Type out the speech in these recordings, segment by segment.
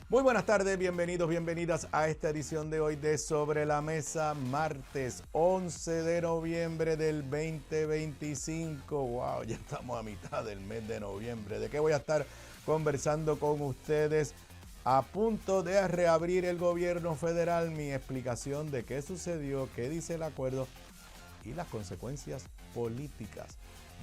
Muy buenas tardes, bienvenidos, bienvenidas a esta edición de hoy de Sobre la Mesa, martes 11 de noviembre del 2025. Wow, ya estamos a mitad del mes de noviembre. ¿De qué voy a estar conversando con ustedes? A punto de reabrir el gobierno federal, mi explicación de qué sucedió, qué dice el acuerdo y las consecuencias políticas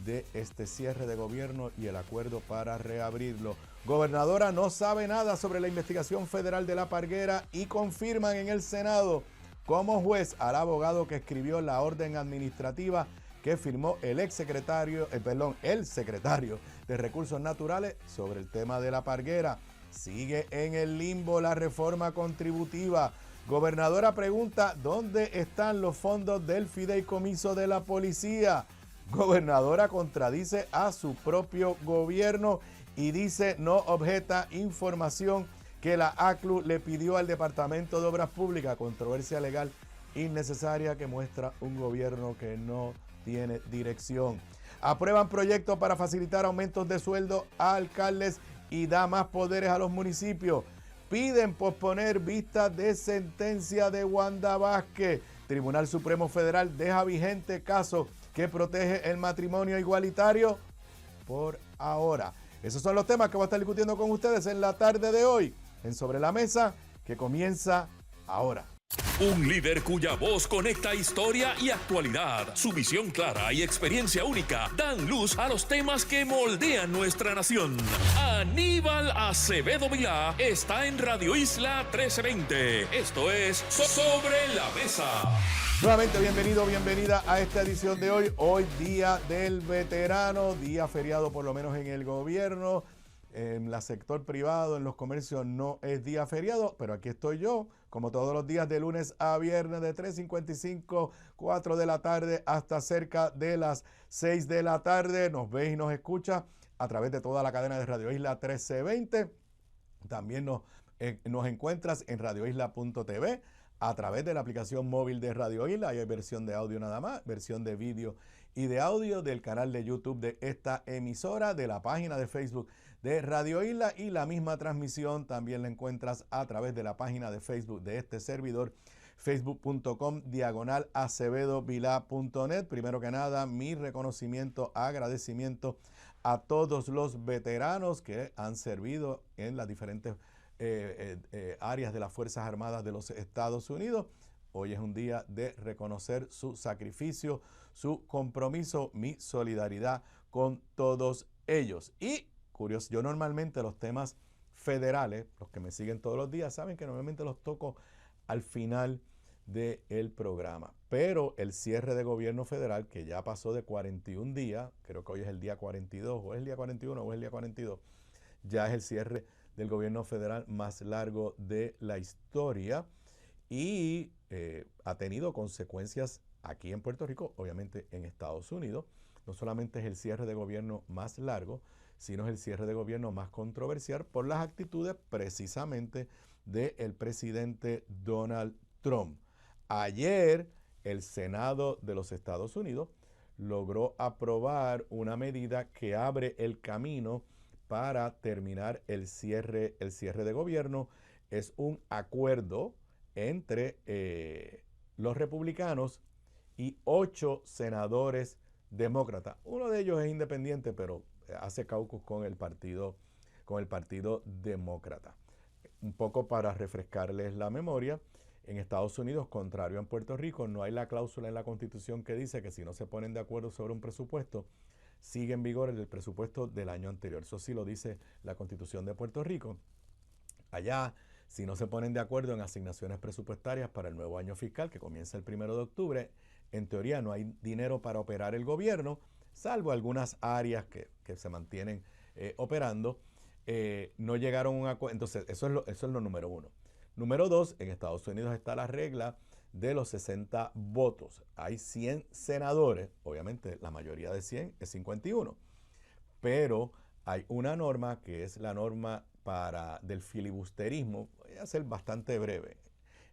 de este cierre de gobierno y el acuerdo para reabrirlo. Gobernadora no sabe nada sobre la investigación federal de La Parguera y confirman en el Senado como juez al abogado que escribió la orden administrativa que firmó el secretario de Recursos Naturales sobre el tema de La Parguera. Sigue en el limbo la reforma contributiva. Gobernadora pregunta ¿dónde están los fondos del fideicomiso de la policía? Gobernadora contradice a su propio gobierno y dice no objeta información que la ACLU le pidió al Departamento de Obras Públicas, controversia legal innecesaria que muestra un gobierno que no tiene dirección. Aprueban proyectos para facilitar aumentos de sueldo a alcaldes y da más poderes a los municipios. Piden posponer vista de sentencia de Wanda Vázquez. Tribunal Supremo Federal deja vigente caso que protege el matrimonio igualitario por ahora. Esos son los temas que voy a estar discutiendo con ustedes en la tarde de hoy, en Sobre la Mesa, que comienza ahora. Un líder cuya voz conecta historia y actualidad. Su visión clara y experiencia única dan luz a los temas que moldean nuestra nación. Aníbal Acevedo Vilá está en Radio Isla 1320. Esto es Sobre la Mesa. Nuevamente bienvenido, bienvenida a esta edición de hoy. Hoy día del veterano, día feriado por lo menos en el gobierno. En el sector privado, en los comercios no es día feriado, pero aquí estoy yo, como todos los días de lunes a viernes de 3:55, 4 de la tarde hasta cerca de las 6 de la tarde. Nos ve y nos escucha a través de toda la cadena de Radio Isla 1320. También nos encuentras en radioisla.tv a través de la aplicación móvil de Radio Isla. Hay versión de audio nada más, versión de vídeo y de audio del canal de YouTube de esta emisora, de la página de Facebook de Radio Isla, y la misma transmisión también la encuentras a través de la página de Facebook de este servidor, facebook.com/acevedovilá.net. Primero que nada, mi reconocimiento, agradecimiento a todos los veteranos que han servido en las diferentes áreas de las Fuerzas Armadas de los Estados Unidos. Hoy es un día de reconocer su sacrificio, su compromiso, mi solidaridad con todos ellos. Y curioso, yo normalmente los temas federales, los que me siguen todos los días, saben que normalmente los toco al final del programa. Pero el cierre de gobierno federal, que ya pasó de 41 días, creo que hoy es el día 42, o es el día 41 o es el día 42, ya es el cierre del gobierno federal más largo de la historia y ha tenido consecuencias aquí en Puerto Rico, obviamente en Estados Unidos. No solamente es el cierre de gobierno más largo, sino es el cierre de gobierno más controversial por las actitudes precisamente del presidente Donald Trump. Ayer el Senado de los Estados Unidos logró aprobar una medida que abre el camino para terminar el cierre de gobierno. Es un acuerdo entre los republicanos y 8 senadores demócratas. Uno de ellos es independiente, pero hace caucus con el partido demócrata. Un poco para refrescarles la memoria, en Estados Unidos, contrario a Puerto Rico, no hay la cláusula en la Constitución que dice que si no se ponen de acuerdo sobre un presupuesto, sigue en vigor el presupuesto del año anterior. Eso sí lo dice la Constitución de Puerto Rico. Allá, si no se ponen de acuerdo en asignaciones presupuestarias para el nuevo año fiscal, que comienza el 1 de octubre, en teoría no hay dinero para operar el gobierno, salvo algunas áreas que se mantienen operando. No llegaron a un acuerdo. Entonces, eso es lo número uno. Número dos, en Estados Unidos está la regla de los 60 votos. Hay 100 senadores, obviamente la mayoría de 100 es 51, pero hay una norma que es la norma del filibusterismo. Voy a ser bastante breve.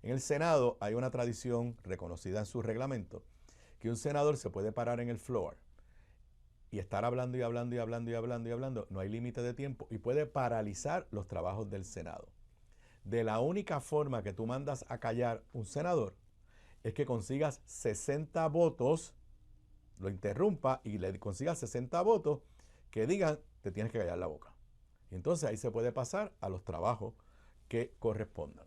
En el Senado hay una tradición reconocida en su reglamento que un senador se puede parar en el floor y estar hablando y hablando. No hay límite de tiempo y puede paralizar los trabajos del Senado. de la única forma que tú mandas a callar un senador es que consigas 60 votos, lo interrumpa y le consigas 60 votos que digan te tienes que callar la boca. Y entonces ahí se puede pasar a los trabajos que correspondan.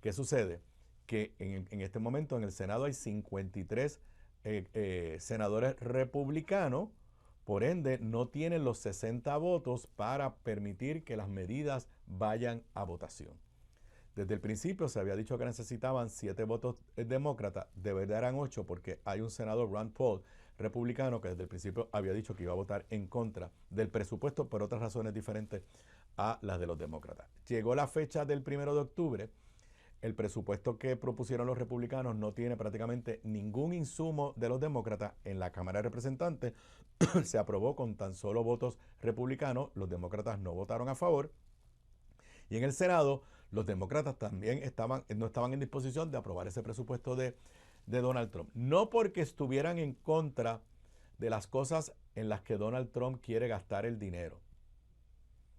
¿Qué sucede? Que en este momento en el Senado hay 53 senadores republicanos, por ende no tienen los 60 votos para permitir que las medidas vayan a votación. Desde el principio se había dicho que necesitaban 7 votos demócratas, de verdad eran 8 porque hay un senador, Rand Paul, republicano, que desde el principio había dicho que iba a votar en contra del presupuesto por otras razones diferentes a las de los demócratas. Llegó la fecha del 1 de octubre, el presupuesto que propusieron los republicanos no tiene prácticamente ningún insumo de los demócratas. En la Cámara de Representantes se aprobó con tan solo votos republicanos, los demócratas no votaron a favor. Y en el Senado, los demócratas también no estaban en disposición de aprobar ese presupuesto de Donald Trump. No porque estuvieran en contra de las cosas en las que Donald Trump quiere gastar el dinero.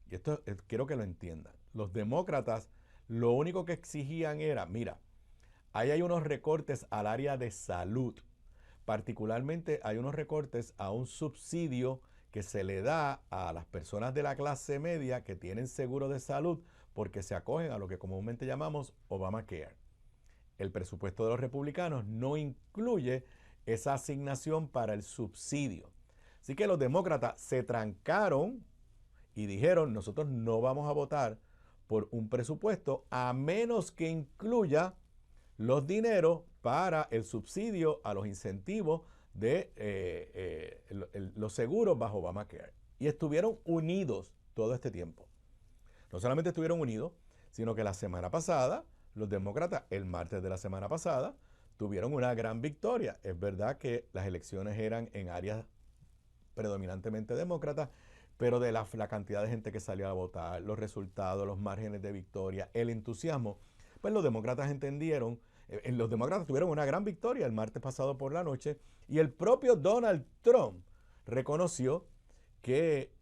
Y esto quiero que lo entiendan. Los demócratas lo único que exigían era, mira, ahí hay unos recortes al área de salud. Particularmente hay unos recortes a un subsidio que se le da a las personas de la clase media que tienen seguro de salud porque se acogen a lo que comúnmente llamamos Obamacare. El presupuesto de los republicanos no incluye esa asignación para el subsidio. Así que los demócratas se trancaron y dijeron, nosotros no vamos a votar por un presupuesto a menos que incluya los dineros para el subsidio a los incentivos de los seguros bajo Obamacare. Y estuvieron unidos todo este tiempo. No solamente estuvieron unidos, sino que la semana pasada, los demócratas, el martes de la semana pasada, tuvieron una gran victoria. Es verdad que las elecciones eran en áreas predominantemente demócratas, pero de la cantidad de gente que salió a votar, los resultados, los márgenes de victoria, el entusiasmo, pues los demócratas entendieron, los demócratas tuvieron una gran victoria el martes pasado por la noche y el propio Donald Trump reconoció que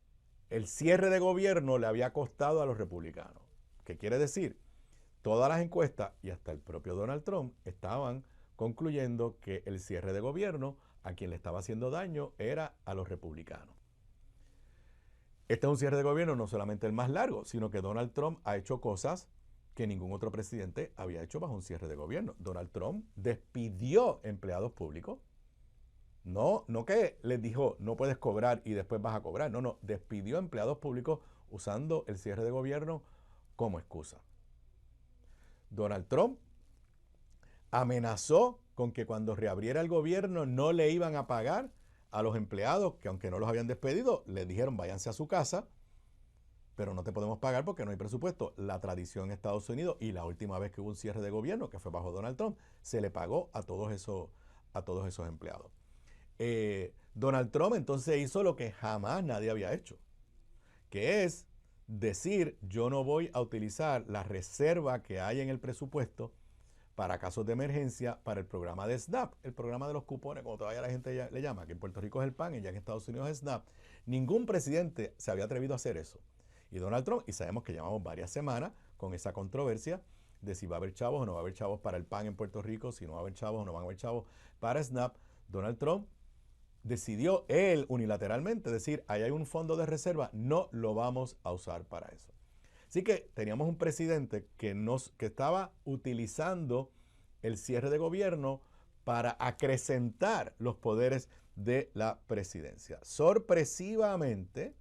el cierre de gobierno le había costado a los republicanos. ¿Qué quiere decir? Todas las encuestas y hasta el propio Donald Trump estaban concluyendo que el cierre de gobierno a quien le estaba haciendo daño era a los republicanos. Este es un cierre de gobierno no solamente el más largo, sino que Donald Trump ha hecho cosas que ningún otro presidente había hecho bajo un cierre de gobierno. Donald Trump despidió empleados públicos. No que les dijo, no puedes cobrar y después vas a cobrar. No, despidió empleados públicos usando el cierre de gobierno como excusa. Donald Trump amenazó con que cuando reabriera el gobierno no le iban a pagar a los empleados que aunque no los habían despedido, les dijeron váyanse a su casa, pero no te podemos pagar porque no hay presupuesto. La tradición en Estados Unidos y la última vez que hubo un cierre de gobierno, que fue bajo Donald Trump, se le pagó a todos esos empleados. Donald Trump entonces hizo lo que jamás nadie había hecho, que es decir, yo no voy a utilizar la reserva que hay en el presupuesto para casos de emergencia para el programa de SNAP, el programa de los cupones, como todavía la gente le llama, que en Puerto Rico es el PAN y ya en Estados Unidos es SNAP. Ningún presidente se había atrevido a hacer eso. Y Donald Trump, y sabemos que llevamos varias semanas con esa controversia de si va a haber chavos o no va a haber chavos para el PAN en Puerto Rico, si no va a haber chavos o no van a haber chavos para SNAP. Donald Trump decidió él unilateralmente decir, ahí hay un fondo de reserva, no lo vamos a usar para eso. Así que teníamos un presidente que estaba utilizando el cierre de gobierno para acrecentar los poderes de la presidencia. Sorpresivamente,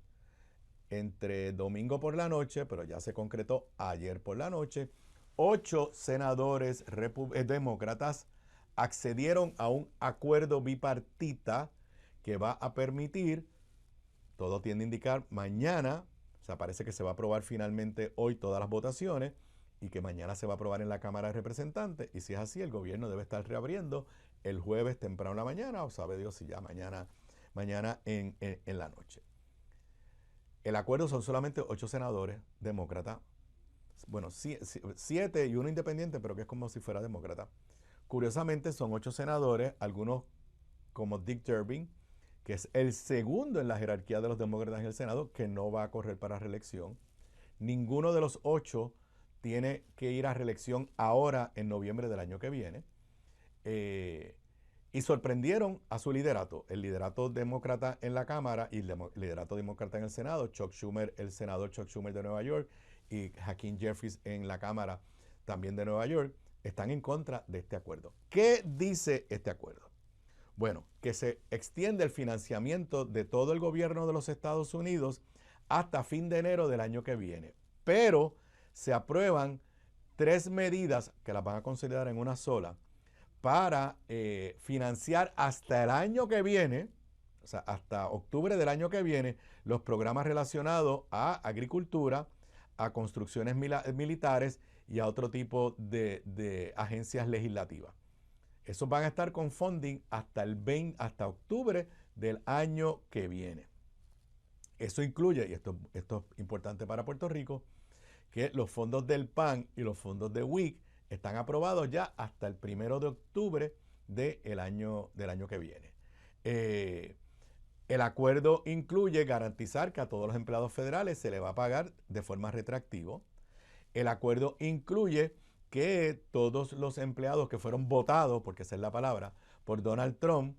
entre domingo por la noche, pero ya se concretó ayer por la noche, 8 senadores demócratas accedieron a un acuerdo bipartita que va a permitir, todo tiende a indicar, mañana, o sea, parece que se va a aprobar finalmente hoy todas las votaciones y que mañana se va a aprobar en la Cámara de Representantes. Y si es así, el gobierno debe estar reabriendo el jueves temprano en la mañana, o sabe Dios si ya mañana en la noche. El acuerdo son solamente 8 senadores demócratas, bueno, 7 y uno independiente, pero que es como si fuera demócrata. Curiosamente son 8 senadores, algunos como Dick Durbin, que es el segundo en la jerarquía de los demócratas en el Senado, que no va a correr para reelección. Ninguno de los 8 tiene que ir a reelección ahora en noviembre del año que viene. Y sorprendieron a su liderato, el liderato demócrata en la Cámara y el liderato demócrata en el Senado, Chuck Schumer, el senador Chuck Schumer de Nueva York, y Hakeem Jeffries en la Cámara también de Nueva York, están en contra de este acuerdo. ¿Qué dice este acuerdo? Bueno, que se extiende el financiamiento de todo el gobierno de los Estados Unidos hasta fin de enero del año que viene. Pero se aprueban 3 medidas que las van a considerar en una sola para financiar hasta el año que viene, o sea, hasta octubre del año que viene, los programas relacionados a agricultura, a construcciones militares y a otro tipo de agencias legislativas. Esos van a estar con funding hasta octubre del año que viene. Eso incluye, y esto es importante para Puerto Rico, que los fondos del PAN y los fondos de WIC están aprobados ya hasta el 1 de octubre del año que viene. El acuerdo incluye garantizar que a todos los empleados federales se les va a pagar de forma retroactiva. El acuerdo incluye que todos los empleados que fueron votados, porque esa es la palabra, por Donald Trump,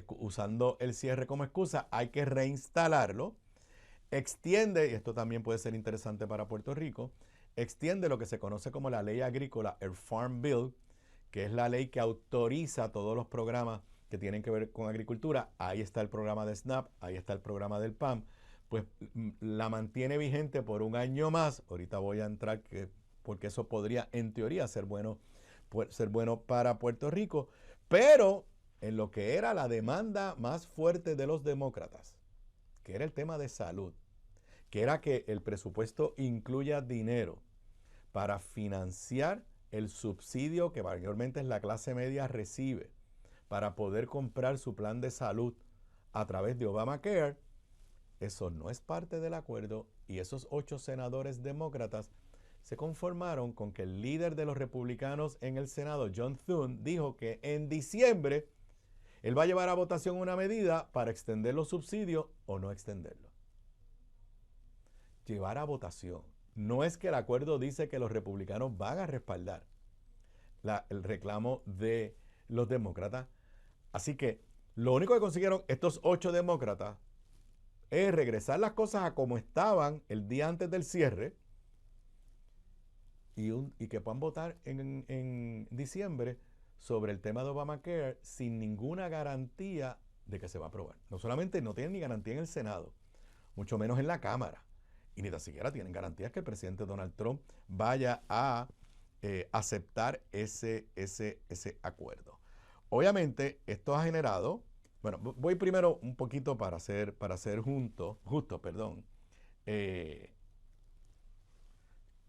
usando el cierre como excusa, hay que reinstalarlo. Extiende, y esto también puede ser interesante para Puerto Rico, extiende lo que se conoce como la ley agrícola, el Farm Bill, que es la ley que autoriza todos los programas que tienen que ver con agricultura. Ahí está el programa de SNAP, ahí está el programa del PAM, pues la mantiene vigente por un año más. Ahorita voy a entrar porque eso podría, en teoría, ser bueno para Puerto Rico, pero en lo que era la demanda más fuerte de los demócratas, que era el tema de salud, que era que el presupuesto incluya dinero para financiar el subsidio que mayormente la clase media recibe para poder comprar su plan de salud a través de Obamacare. Eso no es parte del acuerdo, y esos 8 senadores demócratas se conformaron con que el líder de los republicanos en el Senado, John Thune, dijo que en diciembre él va a llevar a votación una medida para extender los subsidios o no extenderlos. Llevar a votación. No es que el acuerdo dice que los republicanos van a respaldar el reclamo de los demócratas. Así que lo único que consiguieron estos 8 demócratas es regresar las cosas a como estaban el día antes del cierre y que puedan votar en diciembre sobre el tema de Obamacare sin ninguna garantía de que se va a aprobar. No solamente no tienen ni garantía en el Senado, mucho menos en la Cámara, y ni tan siquiera tienen garantías que el presidente Donald Trump vaya a aceptar ese acuerdo. Obviamente, esto ha generado, bueno, voy primero un poquito para ser justo,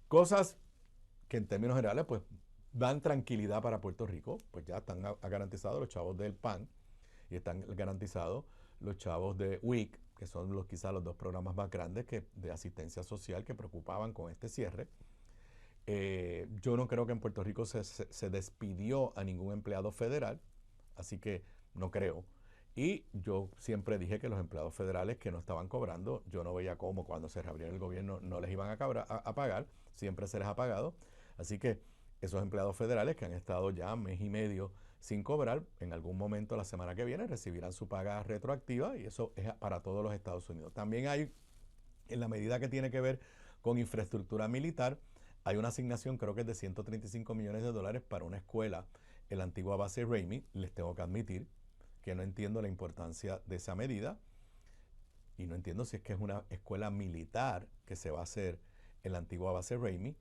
cosas que en términos generales pues dan tranquilidad para Puerto Rico. Pues ya están garantizados los chavos del PAN y están garantizados los chavos de WIC, que son quizás los 2 programas más grandes de asistencia social que preocupaban con este cierre. Yo no creo que en Puerto Rico se despidió a ningún empleado federal, así que no creo. Y yo siempre dije que los empleados federales que no estaban cobrando, yo no veía cómo cuando se reabriera el gobierno no les iban a pagar, siempre se les ha pagado. Así que esos empleados federales que han estado ya mes y medio sin cobrar, en algún momento la semana que viene recibirán su paga retroactiva, y eso es para todos los Estados Unidos. También hay, en la medida que tiene que ver con infraestructura militar, hay una asignación, creo que es de $135 millones para una escuela en la antigua base Ramey. Les tengo que admitir que no entiendo la importancia de esa medida, y no entiendo si es que es una escuela militar que se va a hacer en la antigua base Ramey.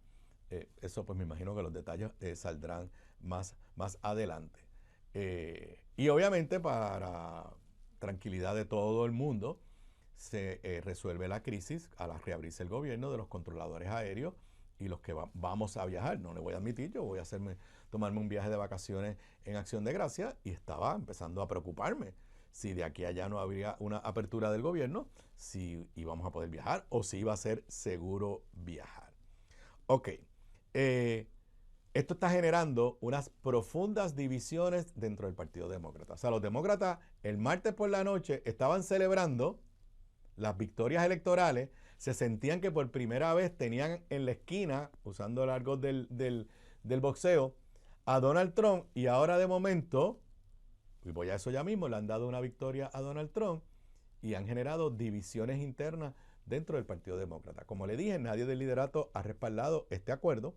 Eso pues me imagino que los detalles saldrán más adelante. Y obviamente, para tranquilidad de todo el mundo, se resuelve la crisis al reabrirse el gobierno de los controladores aéreos y los que vamos a viajar. No le voy a admitir, yo voy a tomarme un viaje de vacaciones en Acción de Gracias, y estaba empezando a preocuparme si de aquí a allá no habría una apertura del gobierno, si íbamos a poder viajar o si iba a ser seguro viajar. Ok, esto está generando unas profundas divisiones dentro del Partido Demócrata. O sea, los demócratas el martes por la noche estaban celebrando las victorias electorales, se sentían que por primera vez tenían en la esquina, usando el argot del boxeo, a Donald Trump, y ahora de momento, y voy a eso ya mismo, le han dado una victoria a Donald Trump y han generado divisiones internas dentro del Partido Demócrata. Como le dije, nadie del liderato ha respaldado este acuerdo.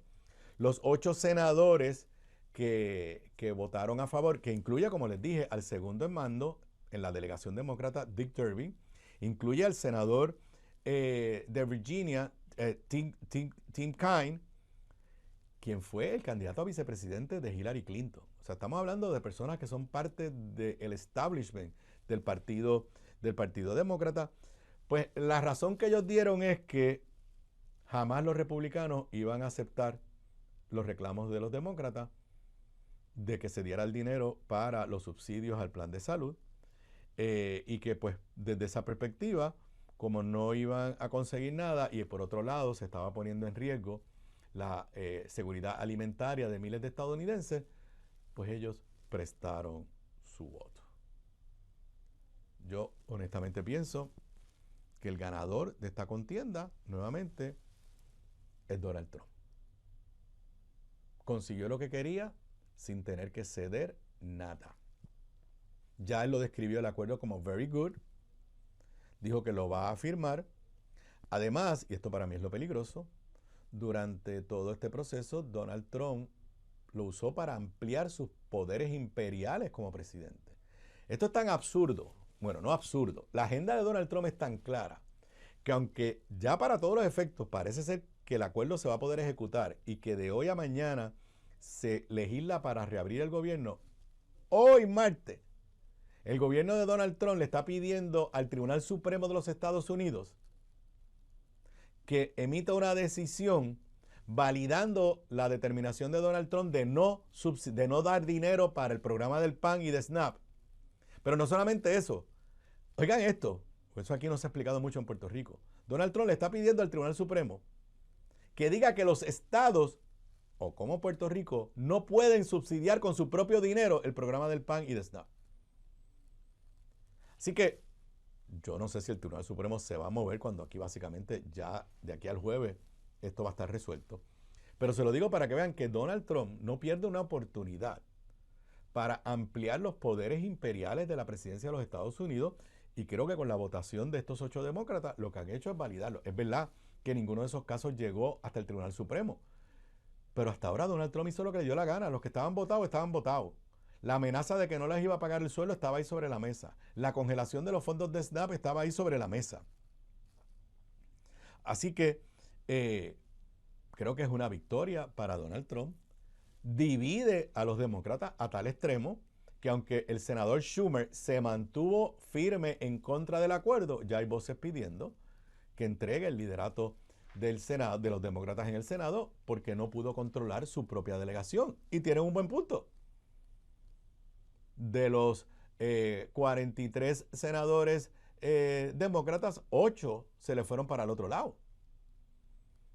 Los 8 senadores que votaron a favor, que incluye, como les dije, al segundo en mando en la delegación demócrata, Dick Durbin, incluye al senador de Virginia, Tim Kaine, quien fue el candidato a vicepresidente de Hillary Clinton. O sea, estamos hablando de personas que son parte del establishment del partido demócrata. Pues la razón que ellos dieron es que jamás los republicanos iban a aceptar los reclamos de los demócratas de que se diera el dinero para los subsidios al plan de salud, y que pues desde esa perspectiva, como no iban a conseguir nada y por otro lado se estaba poniendo en riesgo la seguridad alimentaria de miles de estadounidenses, pues ellos prestaron su voto. Yo honestamente pienso que el ganador de esta contienda, nuevamente, es Donald Trump. Consiguió lo que quería sin tener que ceder nada. Ya él lo describió el acuerdo como very good. Dijo que lo va a firmar. Además, y esto para mí es lo peligroso, durante todo este proceso, Donald Trump lo usó para ampliar sus poderes imperiales como presidente. Esto es tan absurdo. Bueno, no absurdo. La agenda de Donald Trump es tan clara que aunque ya para todos los efectos parece ser que el acuerdo se va a poder ejecutar y que de hoy a mañana se legisla para reabrir el gobierno, hoy martes, el gobierno de Donald Trump le está pidiendo al Tribunal Supremo de los Estados Unidos que emita una decisión validando la determinación de Donald Trump de no dar dinero para el programa del PAN y de SNAP. Pero no solamente eso. Oigan esto, eso aquí no se ha explicado mucho en Puerto Rico. Donald Trump le está pidiendo al Tribunal Supremo que diga que los estados, o como Puerto Rico, no pueden subsidiar con su propio dinero el programa del PAN y de SNAP. Así que yo no sé si el Tribunal Supremo se va a mover cuando aquí básicamente ya de aquí al jueves esto va a estar resuelto. Pero se lo digo para que vean que Donald Trump no pierde una oportunidad para ampliar los poderes imperiales de la presidencia de los Estados Unidos, y creo que con la votación de estos 8 demócratas lo que han hecho es validarlo. Es verdad que ninguno de esos casos llegó hasta el Tribunal Supremo, pero hasta ahora Donald Trump hizo lo que le dio la gana. Los que estaban votados estaban votados. La amenaza de que no les iba a pagar el sueldo estaba ahí sobre la mesa. La congelación de los fondos de SNAP estaba ahí sobre la mesa. Así que creo que es una victoria para Donald Trump. Divide a los demócratas a tal extremo que aunque el senador Schumer se mantuvo firme en contra del acuerdo, ya hay voces pidiendo que entregue el liderato del Senado, de los demócratas en el Senado, porque no pudo controlar su propia delegación. Y tienen un buen punto. De los 43 senadores demócratas, 8 se le fueron para el otro lado.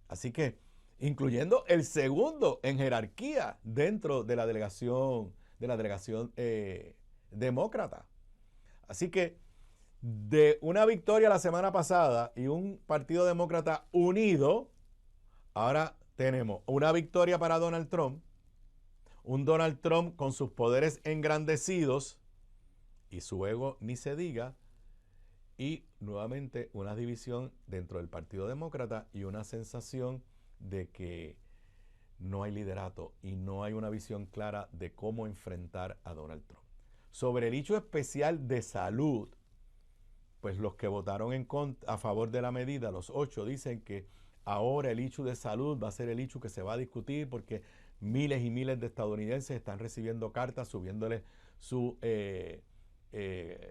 Así que, incluyendo el segundo en jerarquía dentro de la delegación demócrata. Así que, de una victoria la semana pasada y un partido demócrata unido, ahora tenemos una victoria para Donald Trump, un Donald Trump con sus poderes engrandecidos y su ego ni se diga, y nuevamente una división dentro del Partido Demócrata y una sensación de que no hay liderato y no hay una visión clara de cómo enfrentar a Donald Trump. Sobre el hecho especial de salud, pues los que votaron a favor de la medida, los 8, dicen que ahora el hecho de salud va a ser el hecho que se va a discutir porque miles y miles de estadounidenses están recibiendo cartas subiéndoles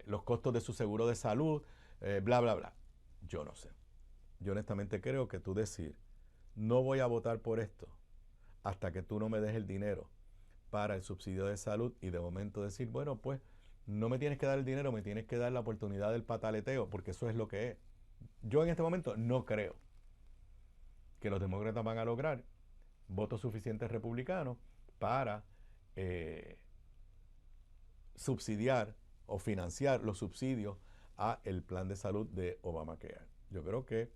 los costos de su seguro de salud, bla, bla, bla. Yo no sé. Yo honestamente creo que tú decir, no voy a votar por esto hasta que tú no me des el dinero para el subsidio de salud, y de momento decir, bueno, pues no me tienes que dar el dinero, me tienes que dar la oportunidad del pataleteo, porque eso es lo que es. Yo en este momento no creo que los demócratas van a lograr votos suficientes republicanos para subsidiar o financiar los subsidios a el plan de salud de Obamacare. Yo creo que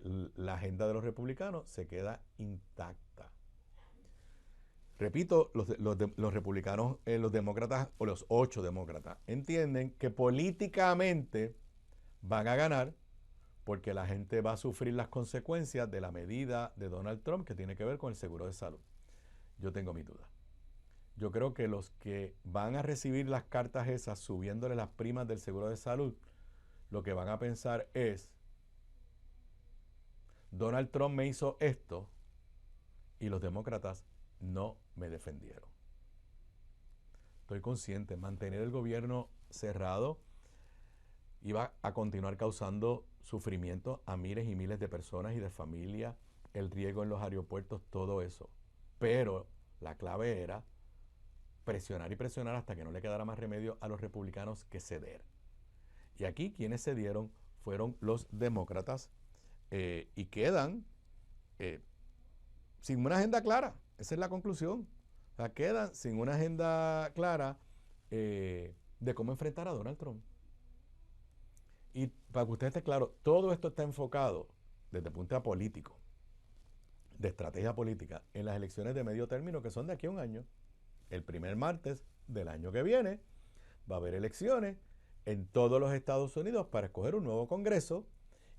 la agenda de los republicanos se queda intacta. Repito, los republicanos, los demócratas o los 8 demócratas entienden que políticamente van a ganar porque la gente va a sufrir las consecuencias de la medida de Donald Trump que tiene que ver con el seguro de salud. Yo tengo mis dudas. Yo creo que los que van a recibir las cartas esas subiéndole las primas del seguro de salud, lo que van a pensar es, Donald Trump me hizo esto y los demócratas no me defendieron. Estoy consciente, mantener el gobierno cerrado iba a continuar causando sufrimiento a miles y miles de personas y de familias, el riesgo en los aeropuertos, todo eso. Pero la clave era presionar y presionar hasta que no le quedara más remedio a los republicanos que ceder. Y aquí quienes cedieron fueron los demócratas y quedan sin una agenda clara. Esa es la conclusión. O sea, quedan sin una agenda clara de cómo enfrentar a Donald Trump. Y para que usted esté claro, todo esto está enfocado desde el punto de vista político, de estrategia política, en las elecciones de medio término que son de aquí a un año. El primer martes del año que viene va a haber elecciones en todos los Estados Unidos para escoger un nuevo Congreso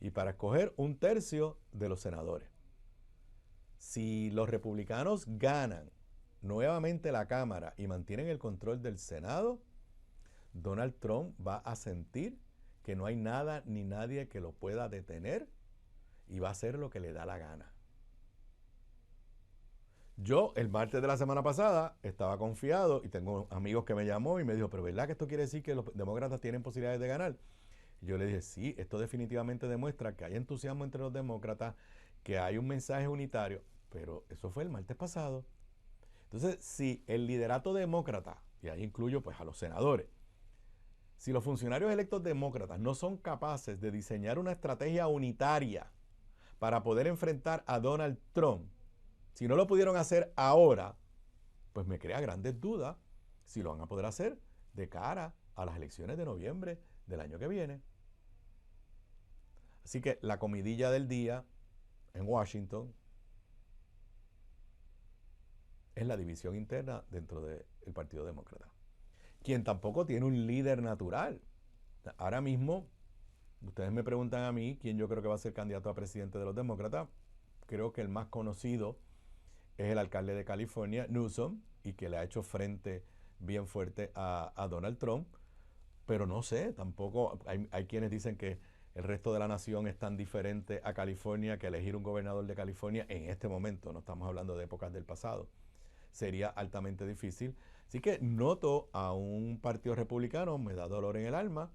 y para escoger 1/3 de los senadores. Si los republicanos ganan nuevamente la Cámara y mantienen el control del Senado, Donald Trump va a sentir que no hay nada ni nadie que lo pueda detener y va a hacer lo que le da la gana. Yo, el martes de la semana pasada, estaba confiado y tengo amigos que me llamó y me dijo, pero ¿verdad que esto quiere decir que los demócratas tienen posibilidades de ganar? Y yo le dije, sí, esto definitivamente demuestra que hay entusiasmo entre los demócratas, que hay un mensaje unitario, pero eso fue el martes pasado. Entonces, si el liderato demócrata, y ahí incluyo pues a los senadores, si los funcionarios electos demócratas no son capaces de diseñar una estrategia unitaria para poder enfrentar a Donald Trump, si no lo pudieron hacer ahora, pues me crea grandes dudas si lo van a poder hacer de cara a las elecciones de noviembre del año que viene. Así que la comidilla del día en Washington es la división interna dentro del Partido Demócrata, quien tampoco tiene un líder natural. Ahora mismo, ustedes me preguntan a mí quién yo creo que va a ser candidato a presidente de los demócratas. Creo que el más conocido es el alcalde de California, Newsom, y que le ha hecho frente bien fuerte a Donald Trump. Pero no sé, tampoco hay quienes dicen que el resto de la nación es tan diferente a California que elegir un gobernador de California en este momento, no estamos hablando de épocas del pasado, sería altamente difícil. Así que noto a un partido republicano, me da dolor en el alma,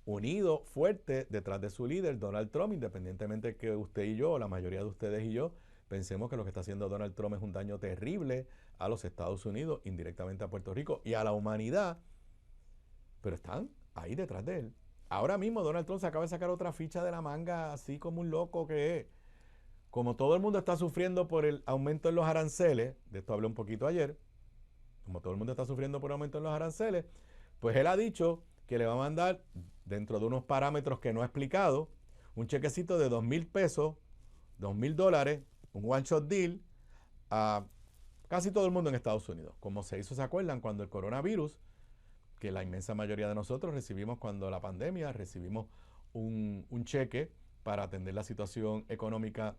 unido, fuerte, detrás de su líder, Donald Trump, independientemente de que usted y yo, o la mayoría de ustedes y yo, pensemos que lo que está haciendo Donald Trump es un daño terrible a los Estados Unidos, indirectamente a Puerto Rico y a la humanidad, pero están ahí detrás de él. Ahora mismo Donald Trump se acaba de sacar otra ficha de la manga, así como un loco que es. Como todo el mundo está sufriendo por el aumento en los aranceles, de esto hablé un poquito ayer, como todo el mundo está sufriendo por aumento en los aranceles, pues él ha dicho que le va a mandar, dentro de unos parámetros que no ha explicado, un chequecito de $2,000, $2,000, un one-shot deal a casi todo el mundo en Estados Unidos. Como se hizo, ¿se acuerdan? Cuando el coronavirus, que la inmensa mayoría de nosotros recibimos cuando la pandemia, recibimos un cheque para atender la situación económica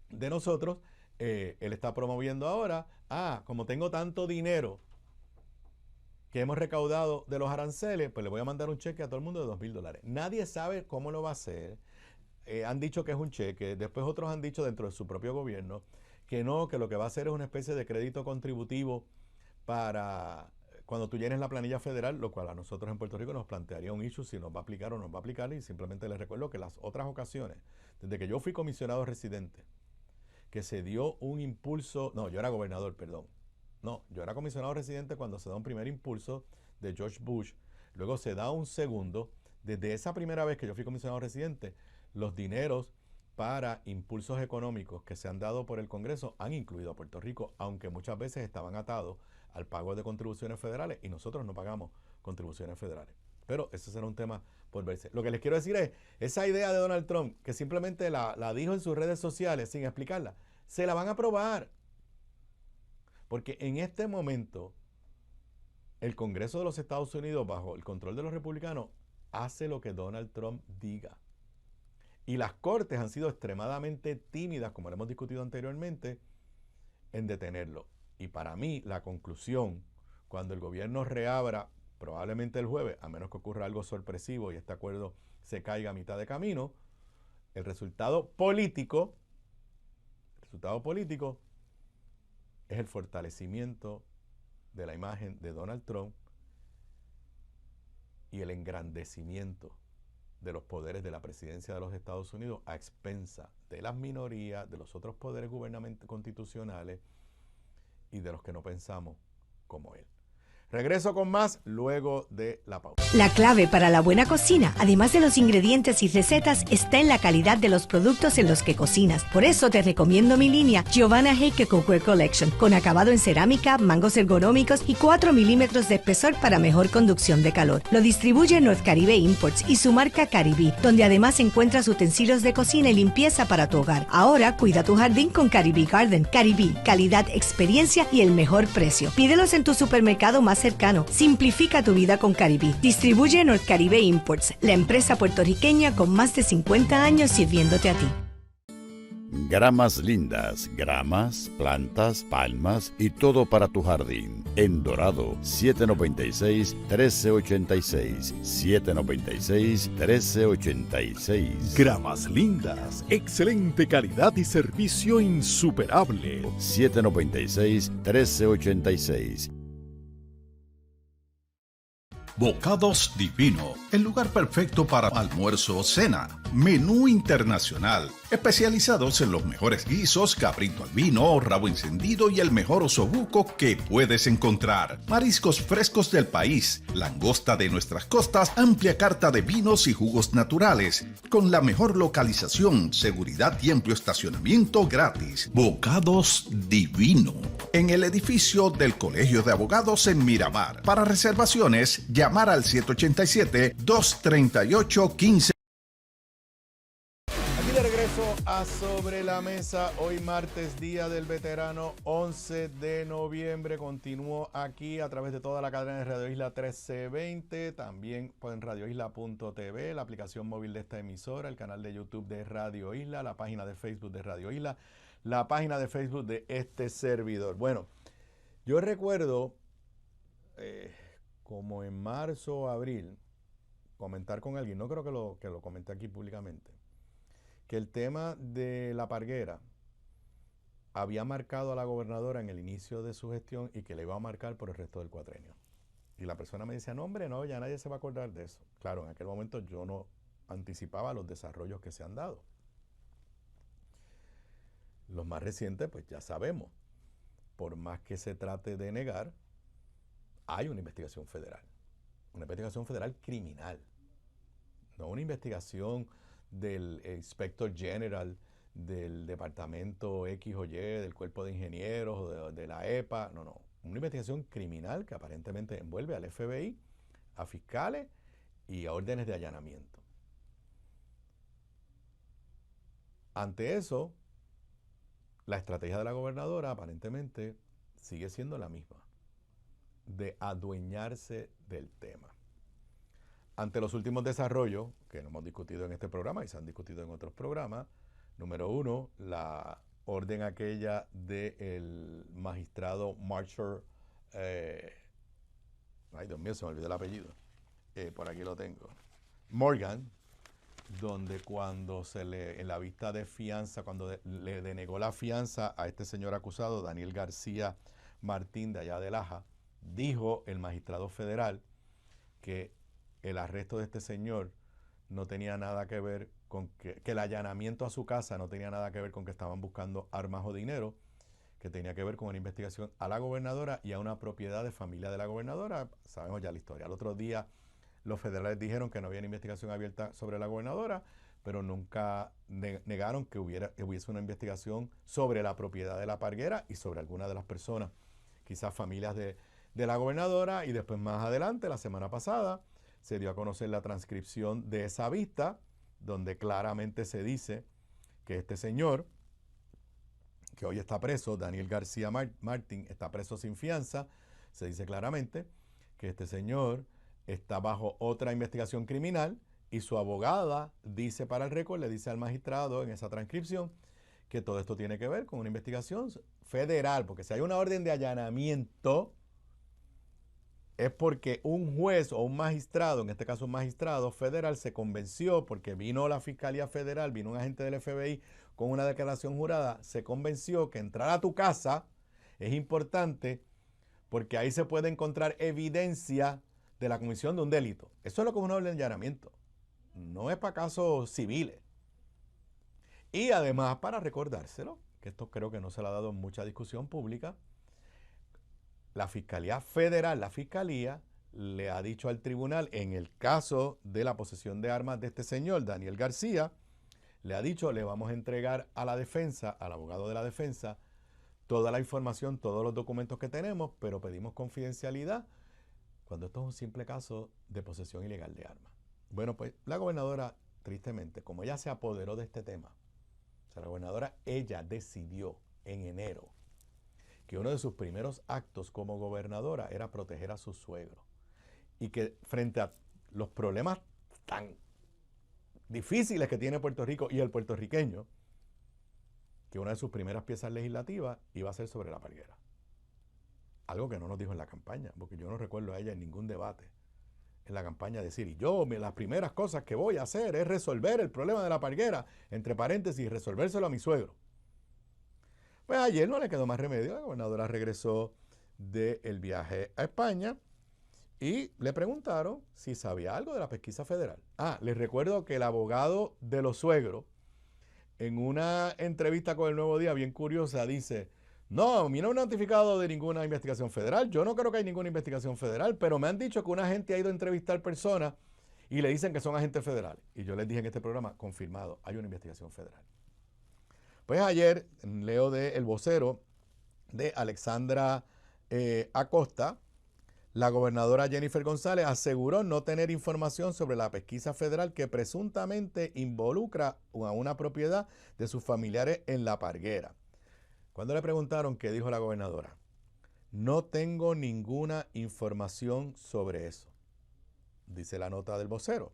de nosotros. Él está promoviendo ahora, como tengo tanto dinero que hemos recaudado de los aranceles, pues le voy a mandar un cheque a todo el mundo de $2,000. Nadie sabe cómo lo va a hacer. Han dicho que es un cheque, después otros han dicho dentro de su propio gobierno que no, que lo que va a hacer es una especie de crédito contributivo para cuando tú llenes la planilla federal, lo cual a nosotros en Puerto Rico nos plantearía un issue si nos va a aplicar o no nos va a aplicar, y simplemente les recuerdo que las otras ocasiones, desde que yo fui comisionado residente, que se dio un impulso, no, yo era gobernador, perdón, no, yo era comisionado residente cuando se da un primer impulso de George Bush, luego se da un segundo, desde esa primera vez que yo fui comisionado residente, los dineros para impulsos económicos que se han dado por el Congreso han incluido a Puerto Rico, aunque muchas veces estaban atados al pago de contribuciones federales y nosotros no pagamos contribuciones federales. Pero eso será un tema por verse. Lo que les quiero decir es, esa idea de Donald Trump, que simplemente la dijo en sus redes sociales sin explicarla, se la van a aprobar. Porque en este momento, el Congreso de los Estados Unidos, bajo el control de los republicanos, hace lo que Donald Trump diga. Y las cortes han sido extremadamente tímidas, como lo hemos discutido anteriormente, en detenerlo. Y para mí, la conclusión, cuando el gobierno reabra, probablemente el jueves, a menos que ocurra algo sorpresivo y este acuerdo se caiga a mitad de camino, el resultado político es el fortalecimiento de la imagen de Donald Trump y el engrandecimiento de los poderes de la presidencia de los Estados Unidos a expensa de las minorías, de los otros poderes gubernamentales constitucionales y de los que no pensamos como él. Regreso con más luego de la pausa. La clave para la buena cocina, además de los ingredientes y recetas, está en la calidad de los productos en los que cocinas. Por eso te recomiendo mi línea Giovanna Heike Cookware Collection, con acabado en cerámica, mangos ergonómicos y 4 milímetros de espesor para mejor conducción de calor. Lo distribuye North Caribe Imports y su marca Caribí, donde además encuentras utensilios de cocina y limpieza para tu hogar. Ahora cuida tu jardín con Caribí Garden. Caribí, calidad, experiencia y el mejor precio. Pídelos en tu supermercado más cercano. Simplifica tu vida con Caribí. Distribuye North Caribe Imports, la empresa puertorriqueña con más de 50 años sirviéndote a ti. Gramas lindas, gramas, plantas, palmas y todo para tu jardín. En Dorado, 796-1386. 796-1386. Gramas lindas, excelente calidad y servicio insuperable. 796-1386. Bocados Divino, el lugar perfecto para almuerzo o cena. Menú internacional, especializados en los mejores guisos, cabrito al vino, rabo encendido y el mejor osobuco que puedes encontrar. Mariscos frescos del país, langosta de nuestras costas, amplia carta de vinos y jugos naturales, con la mejor localización, seguridad y amplio estacionamiento gratis. Bocados Divino, en el edificio del Colegio de Abogados en Miramar. Para reservaciones, llamar al 787-238-15. A Sobre la Mesa, hoy martes, Día del Veterano, 11 de noviembre. Continúo aquí a través de toda la cadena de Radio Isla 1320, también en radioisla.tv, la aplicación móvil de esta emisora, el canal de YouTube de Radio Isla, la página de Facebook de Radio Isla, la página de Facebook de este servidor. Bueno, yo recuerdo como en marzo o abril comentar con alguien, no creo que lo comenté aquí públicamente, que el tema de la parguera había marcado a la gobernadora en el inicio de su gestión y que le iba a marcar por el resto del cuatrenio. Y la persona me decía, no hombre, no, ya nadie se va a acordar de eso. Claro, en aquel momento yo no anticipaba los desarrollos que se han dado. Los más recientes, pues ya sabemos, por más que se trate de negar, hay una investigación federal criminal, no una investigación del Inspector General del Departamento X o Y, del Cuerpo de Ingenieros o de la EPA, no, una investigación criminal que aparentemente envuelve al FBI, a fiscales y a órdenes de allanamiento. Ante eso, la estrategia de la gobernadora aparentemente sigue siendo la misma, de adueñarse del tema. Ante los últimos desarrollos que hemos discutido en este programa y se han discutido en otros programas, número uno, la orden aquella del magistrado Marshall, ay Dios mío, se me olvidó el apellido, por aquí lo tengo, Morgan, donde cuando en la vista de fianza, cuando le denegó la fianza a este señor acusado, Daniel García Martín de allá de Laja, dijo el magistrado federal que el arresto de este señor no tenía nada que ver con que el allanamiento a su casa no tenía nada que ver con que estaban buscando armas o dinero, que tenía que ver con una investigación a la gobernadora y a una propiedad de familia de la gobernadora. Sabemos ya la historia. Al otro día los federales dijeron que no había una investigación abierta sobre la gobernadora, pero nunca negaron que hubiese una investigación sobre la propiedad de la parguera y sobre alguna de las personas, quizás familias de la gobernadora. Y después más adelante, la semana pasada, se dio a conocer la transcripción de esa vista, donde claramente se dice que este señor, que hoy está preso, Daniel García Martín, está preso sin fianza. Se dice claramente que este señor está bajo otra investigación criminal y su abogada dice para el récord, le dice al magistrado en esa transcripción que todo esto tiene que ver con una investigación federal, porque si hay una orden de allanamiento es porque un juez o un magistrado, en este caso un magistrado federal, se convenció, porque vino la Fiscalía Federal, vino un agente del FBI con una declaración jurada, se convenció que entrar a tu casa es importante porque ahí se puede encontrar evidencia de la comisión de un delito. Eso es lo que es una orden de allanamiento. No es para casos civiles. Y además, para recordárselo, que esto creo que no se le ha dado mucha discusión pública, la Fiscalía Federal, la Fiscalía, le ha dicho al tribunal, en el caso de la posesión de armas de este señor, Daniel García, le ha dicho, le vamos a entregar a la defensa, al abogado de la defensa, toda la información, todos los documentos que tenemos, pero pedimos confidencialidad cuando esto es un simple caso de posesión ilegal de armas. Bueno, pues la gobernadora, tristemente, como ella se apoderó de este tema, o sea, la gobernadora, ella decidió en enero que uno de sus primeros actos como gobernadora era proteger a su suegro. Y que frente a los problemas tan difíciles que tiene Puerto Rico y el puertorriqueño, que una de sus primeras piezas legislativas iba a ser sobre la parguera. Algo que no nos dijo en la campaña, porque yo no recuerdo a ella en ningún debate en la campaña decir, y yo las primeras cosas que voy a hacer es resolver el problema de la parguera, entre paréntesis, resolvérselo a mi suegro. Pues ayer no le quedó más remedio, la gobernadora regresó del viaje a España y le preguntaron si sabía algo de la pesquisa federal. Les recuerdo que el abogado de los suegros, en una entrevista con El Nuevo Día bien curiosa, dice, no, a mí no me han notificado de ninguna investigación federal, yo no creo que hay ninguna investigación federal, pero me han dicho que una gente ha ido a entrevistar personas y le dicen que son agentes federales. Y yo les dije en este programa, confirmado, hay una investigación federal. Pues ayer leo de El Vocero de Alexandra Acosta, la gobernadora Jennifer González aseguró no tener información sobre la pesquisa federal que presuntamente involucra a una propiedad de sus familiares en La Parguera. Cuando le preguntaron qué dijo la gobernadora, no tengo ninguna información sobre eso, dice la nota del Vocero.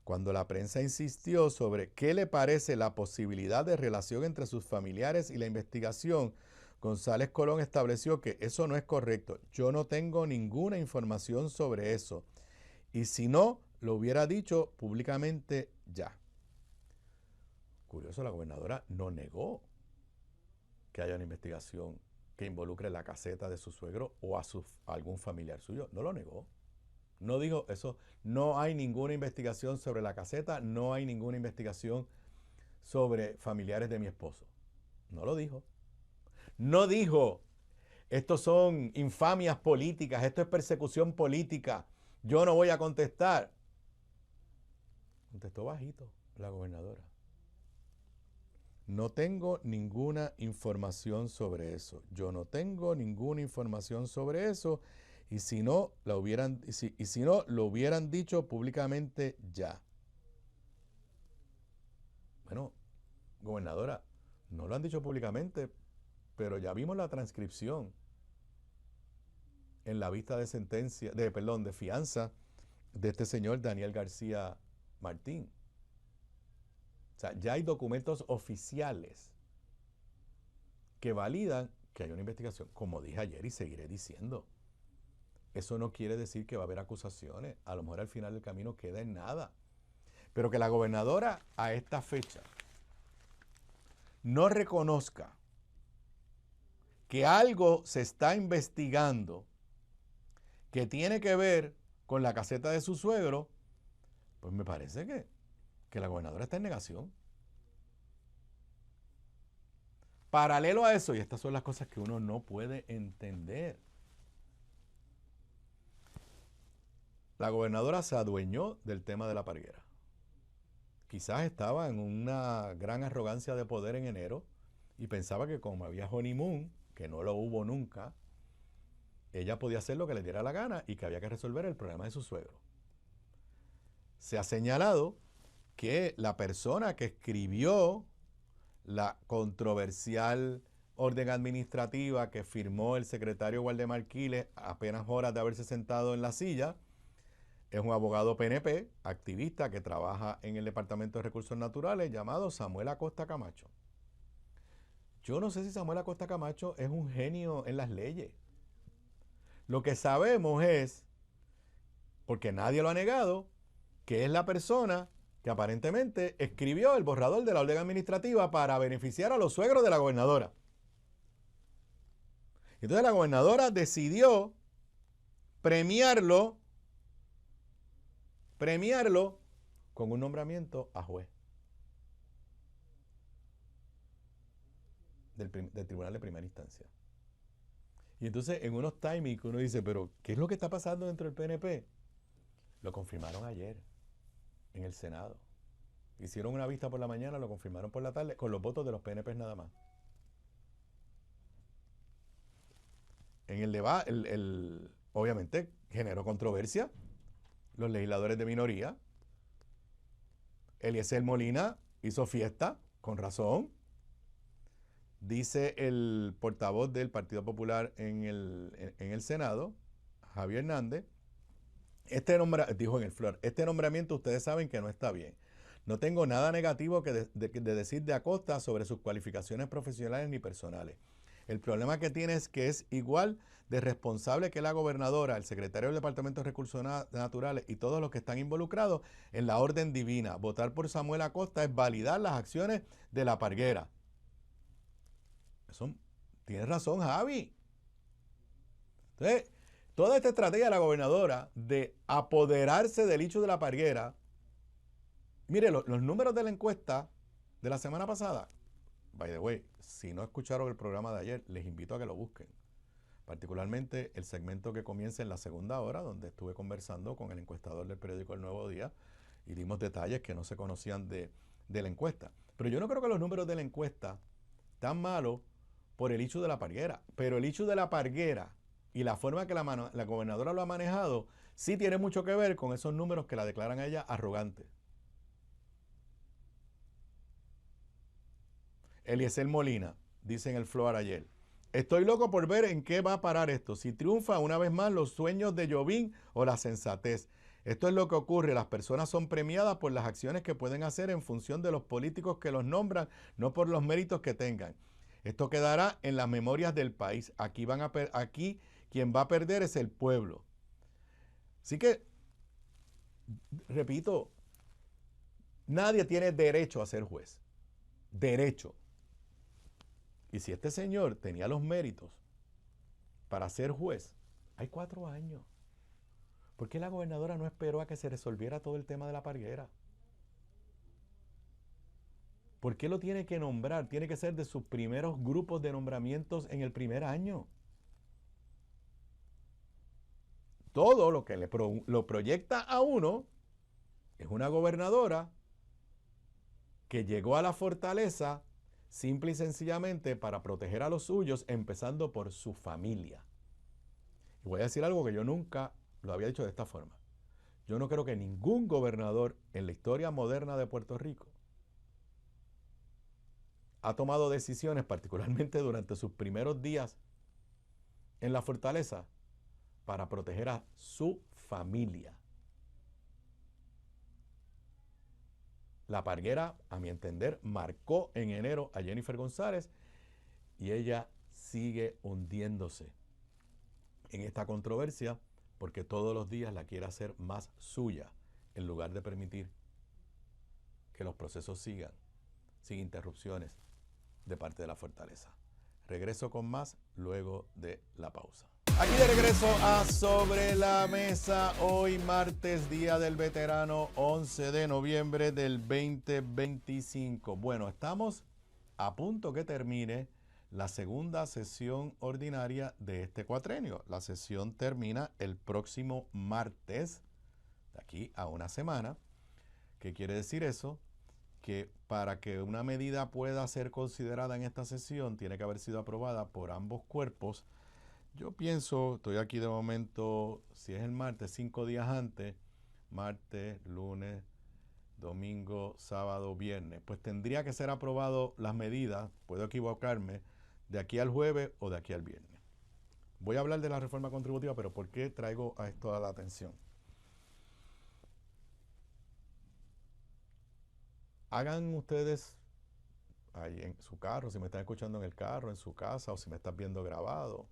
Cuando la prensa insistió sobre qué le parece la posibilidad de relación entre sus familiares y la investigación, González Colón estableció que eso no es correcto. Yo no tengo ninguna información sobre eso. Y si no, lo hubiera dicho públicamente ya. Curioso, la gobernadora no negó que haya una investigación que involucre la caseta de su suegro o a algún familiar suyo. No lo negó. No dijo eso, no hay ninguna investigación sobre la caseta, no hay ninguna investigación sobre familiares de mi esposo. No lo dijo. No dijo, estos son infamias políticas, esto es persecución política, yo no voy a contestar. Contestó bajito la gobernadora. No tengo ninguna información sobre eso. Yo no tengo ninguna información sobre eso. Y si no, lo hubieran dicho públicamente ya. Bueno, gobernadora, no lo han dicho públicamente, pero ya vimos la transcripción en la vista de de fianza de este señor Daniel García Martín. O sea, ya hay documentos oficiales que validan que hay una investigación, como dije ayer y seguiré diciendo. Eso no quiere decir que va a haber acusaciones. A lo mejor al final del camino queda en nada. Pero que la gobernadora a esta fecha no reconozca que algo se está investigando que tiene que ver con la caseta de su suegro, pues me parece que la gobernadora está en negación. Paralelo a eso, y estas son las cosas que uno no puede entender, la gobernadora se adueñó del tema de la parguera. Quizás estaba en una gran arrogancia de poder en enero y pensaba que como había honeymoon, que no lo hubo nunca, ella podía hacer lo que le diera la gana y que había que resolver el problema de su suegro. se ha señalado que la persona que escribió la controversial orden administrativa que firmó el secretario Waldemar Quiles apenas horas de haberse sentado en la silla es un abogado PNP, activista que trabaja en el Departamento de Recursos Naturales llamado Samuel Acosta Camacho. Yo no sé si Samuel Acosta Camacho es un genio en las leyes. Lo que sabemos es, porque nadie lo ha negado, que es la persona que aparentemente escribió el borrador de la orden administrativa para beneficiar a los suegros de la gobernadora. Entonces la gobernadora decidió premiarlo con un nombramiento a juez del tribunal de primera instancia. Y entonces en unos timings uno dice, pero ¿qué es lo que está pasando dentro del PNP? Lo confirmaron ayer en el Senado. Hicieron una vista por la mañana, lo confirmaron por la tarde, con los votos de los PNP nada más. En el debate, obviamente generó controversia. Los legisladores de minoría. Eliezer Molina hizo fiesta, con razón. Dice el portavoz del Partido Popular en el Senado, Javier Hernández, dijo en el Flor, este nombramiento ustedes saben que no está bien. No tengo nada negativo de decir de Acosta sobre sus cualificaciones profesionales ni personales. El problema que tiene es que es igual de responsable que la gobernadora, el secretario del Departamento de Recursos Naturales y todos los que están involucrados en la orden divina. Votar por Samuel Acosta es validar las acciones de la Parguera. Tienes razón, Javi. Entonces, toda esta estrategia de la gobernadora de apoderarse del hecho de la Parguera, mire, los números de la encuesta de la semana pasada, by the way, si no escucharon el programa de ayer, les invito a que lo busquen. Particularmente el segmento que comienza en la segunda hora, donde estuve conversando con el encuestador del periódico El Nuevo Día y dimos detalles que no se conocían de la encuesta. Pero yo no creo que los números de la encuesta tan malos por el hecho de la Parguera. Pero el hecho de la Parguera y la forma que la gobernadora lo ha manejado sí tiene mucho que ver con esos números que la declaran a ella arrogante. Eliezer Molina dice en el Flor ayer, estoy loco por ver en qué va a parar esto, si triunfa una vez más los sueños de Jovín o la sensatez. Esto es lo que ocurre, las personas son premiadas por las acciones que pueden hacer en función de los políticos que los nombran, no por los méritos que tengan. Esto quedará en las memorias del país. Aquí quien va a perder es el pueblo. Así que, repito, nadie tiene derecho a ser juez. Derecho. Y si este señor tenía los méritos para ser juez, hay 4 años. ¿Por qué la gobernadora no esperó a que se resolviera todo el tema de la Parguera? ¿Por qué lo tiene que nombrar? Tiene que ser de sus primeros grupos de nombramientos en el primer año. Todo lo que lo proyecta a uno es una gobernadora que llegó a la fortaleza simple y sencillamente para proteger a los suyos, empezando por su familia. Y voy a decir algo que yo nunca lo había dicho de esta forma. Yo no creo que ningún gobernador en la historia moderna de Puerto Rico ha tomado decisiones, particularmente durante sus primeros días en la fortaleza, para proteger a su familia. La Parguera, a mi entender, marcó en enero a Jennifer González y ella sigue hundiéndose en esta controversia porque todos los días la quiere hacer más suya en lugar de permitir que los procesos sigan sin interrupciones de parte de la fortaleza. Regreso con más luego de la pausa. Aquí de regreso a Sobre la Mesa, hoy martes, Día del Veterano, 11 de noviembre del 2025. Bueno, estamos a punto que termine la segunda sesión ordinaria de este cuatrenio. La sesión termina el próximo martes, de aquí a una semana. ¿Qué quiere decir eso? Que para que una medida pueda ser considerada en esta sesión, tiene que haber sido aprobada por ambos cuerpos. Yo pienso, estoy aquí de momento, si es el martes, 5 días antes, martes, lunes, domingo, sábado, viernes. Pues tendría que ser aprobado las medidas, puedo equivocarme, de aquí al jueves o de aquí al viernes. Voy a hablar de la reforma contributiva, pero ¿por qué traigo a esto a la atención? Hagan ustedes ahí en su carro, si me están escuchando en el carro, en su casa o si me están viendo grabado,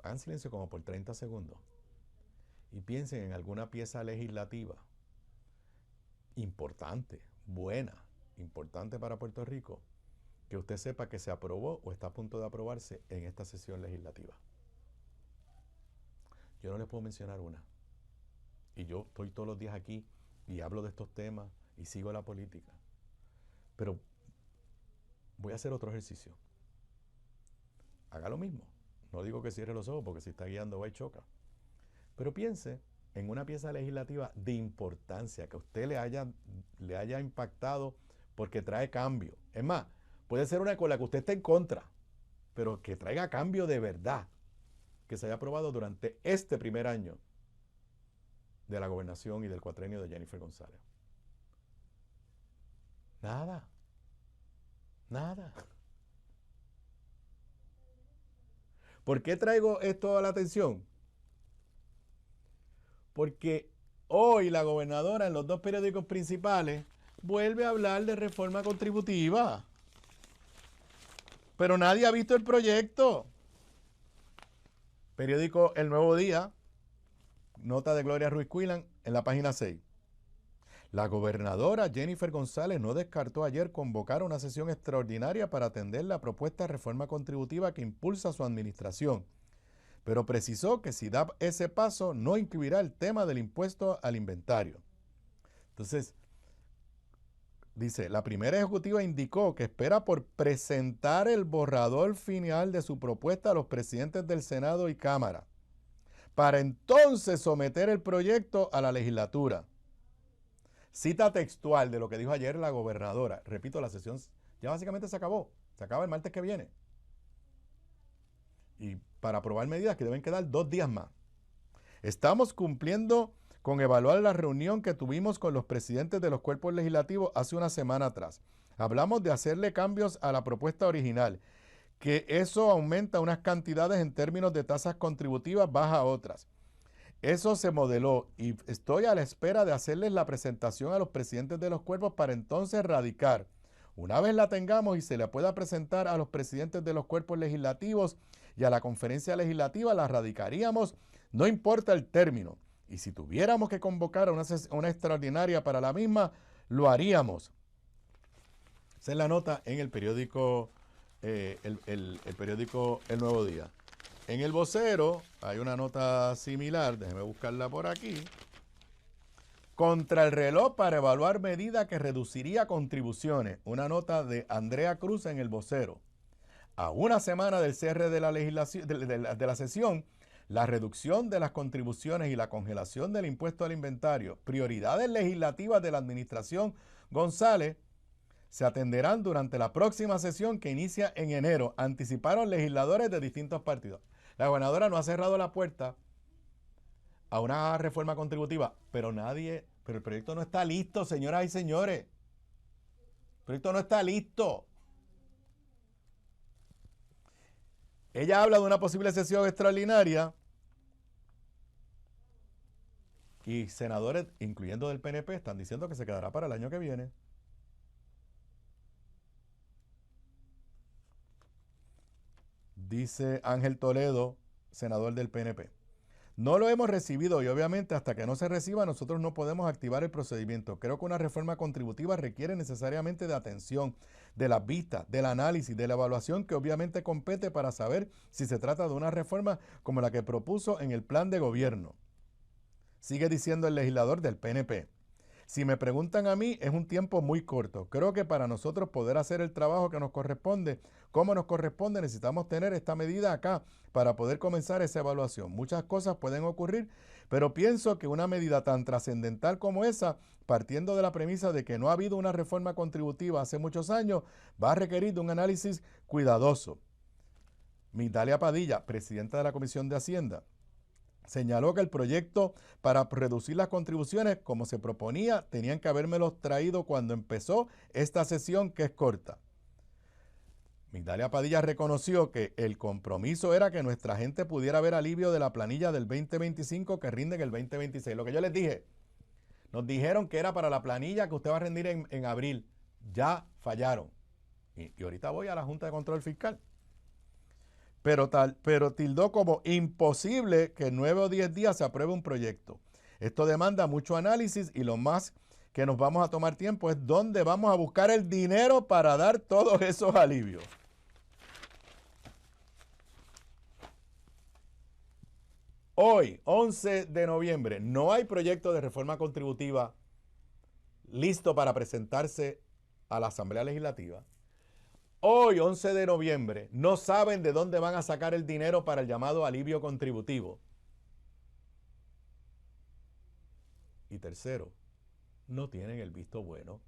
hagan silencio como por 30 segundos y piensen en alguna pieza legislativa importante, buena, importante para Puerto Rico, que usted sepa que se aprobó o está a punto de aprobarse en esta sesión legislativa. Yo no les puedo mencionar una. Y yo estoy todos los días aquí y hablo de estos temas y sigo la política. Pero voy a hacer otro ejercicio. Haga lo mismo. No digo que cierre los ojos porque si está guiando va y choca. Pero piense en una pieza legislativa de importancia que a usted le haya impactado porque trae cambio. Es más, puede ser una con la que usted esté en contra, pero que traiga cambio de verdad, que se haya aprobado durante este primer año de la gobernación y del cuatrenio de Jennifer González. Nada. Nada. ¿Por qué traigo esto a la atención? Porque hoy la gobernadora en los dos periódicos principales vuelve a hablar de reforma contributiva. Pero nadie ha visto el proyecto. Periódico El Nuevo Día, nota de Gloria Ruiz Quilan en la página 6. La gobernadora Jennifer González no descartó ayer convocar una sesión extraordinaria para atender la propuesta de reforma contributiva que impulsa su administración, pero precisó que si da ese paso no incluirá el tema del impuesto al inventario. Entonces, dice, la primera ejecutiva indicó que espera por presentar el borrador final de su propuesta a los presidentes del Senado y Cámara, para entonces someter el proyecto a la legislatura. Cita textual de lo que dijo ayer la gobernadora. Repito, la sesión ya básicamente se acabó. Se acaba el martes que viene. Y para aprobar medidas que deben quedar 2 días más. Estamos cumpliendo con evaluar la reunión que tuvimos con los presidentes de los cuerpos legislativos hace una semana atrás. Hablamos de hacerle cambios a la propuesta original, que eso aumenta unas cantidades en términos de tasas contributivas, baja otras. Eso se modeló y estoy a la espera de hacerles la presentación a los presidentes de los cuerpos para entonces radicar. Una vez la tengamos y se la pueda presentar a los presidentes de los cuerpos legislativos y a la conferencia legislativa, la radicaríamos, no importa el término. Y si tuviéramos que convocar una extraordinaria para la misma, lo haríamos. Esa es la nota en el periódico, el periódico El Nuevo Día. En El Vocero hay una nota similar, déjeme buscarla por aquí. Contra el reloj para evaluar medida que reduciría contribuciones. Una nota de Andrea Cruz en El Vocero. A una semana del cierre de la legislación, de la sesión, la reducción de las contribuciones y la congelación del impuesto al inventario, prioridades legislativas de la administración González, se atenderán durante la próxima sesión que inicia en enero, anticiparon legisladores de distintos partidos. La gobernadora no ha cerrado la puerta a una reforma contributiva, pero el proyecto no está listo, señoras y señores. El proyecto no está listo. Ella habla de una posible sesión extraordinaria y senadores, incluyendo del PNP, están diciendo que se quedará para el año que viene. Dice Ángel Toledo, senador del PNP. No lo hemos recibido y obviamente hasta que no se reciba nosotros no podemos activar el procedimiento. Creo que una reforma contributiva requiere necesariamente de atención, de las vistas, del análisis, de la evaluación que obviamente compete para saber si se trata de una reforma como la que propuso en el plan de gobierno. Sigue diciendo el legislador del PNP. Si me preguntan a mí, es un tiempo muy corto. Creo que para nosotros poder hacer el trabajo que nos corresponde, como nos corresponde, necesitamos tener esta medida acá para poder comenzar esa evaluación. Muchas cosas pueden ocurrir, pero pienso que una medida tan trascendental como esa, partiendo de la premisa de que no ha habido una reforma contributiva hace muchos años, va a requerir de un análisis cuidadoso. Migdalia Padilla, presidenta de la Comisión de Hacienda. Señaló que el proyecto para reducir las contribuciones, como se proponía, tenían que habérmelos traído cuando empezó esta sesión, que es corta. Migdalia Padilla reconoció que el compromiso era que nuestra gente pudiera ver alivio de la planilla del 2025 que rinde en el 2026. Lo que yo les dije, nos dijeron que era para la planilla que usted va a rendir en abril. Ya fallaron. Y ahorita voy a la Junta de Control Fiscal. Pero tildó como imposible que en 9 o 10 días se apruebe un proyecto. Esto demanda mucho análisis y lo más que nos vamos a tomar tiempo es dónde vamos a buscar el dinero para dar todos esos alivios. Hoy, 11 de noviembre, no hay proyecto de reforma contributiva listo para presentarse a la Asamblea Legislativa. Hoy, 11 de noviembre, no saben de dónde van a sacar el dinero para el llamado alivio contributivo. Y tercero, no tienen el visto bueno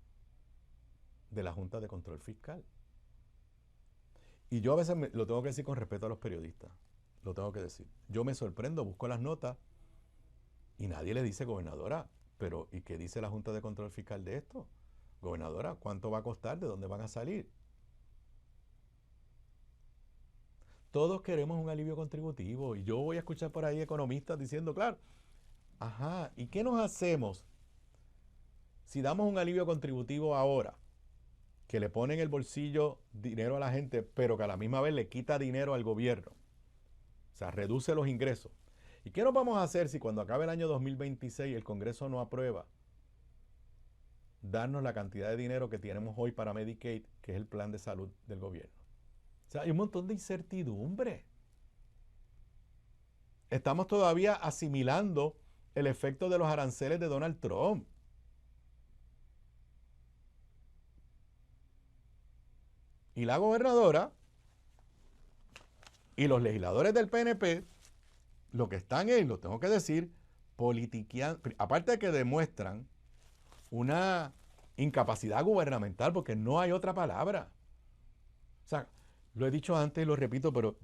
de la Junta de Control Fiscal. Y yo a veces lo tengo que decir con respeto a los periodistas. Lo tengo que decir. Yo me sorprendo, busco las notas y nadie le dice, gobernadora, pero ¿y qué dice la Junta de Control Fiscal de esto? Gobernadora, ¿cuánto va a costar? ¿De dónde van a salir? Todos queremos un alivio contributivo y yo voy a escuchar por ahí economistas diciendo, claro, ajá, ¿y qué nos hacemos si damos un alivio contributivo ahora? Que le pone en el bolsillo dinero a la gente, pero que a la misma vez le quita dinero al gobierno. O sea, reduce los ingresos. ¿Y qué nos vamos a hacer si cuando acabe el año 2026 el Congreso no aprueba darnos la cantidad de dinero que tenemos hoy para Medicaid, que es el plan de salud del gobierno? O sea, hay un montón de incertidumbre. Estamos todavía asimilando el efecto de los aranceles de Donald Trump. Y la gobernadora y los legisladores del PNP, lo que están es, lo tengo que decir, politiqueando, aparte de que demuestran una incapacidad gubernamental, porque no hay otra palabra. O sea, lo he dicho antes y lo repito, pero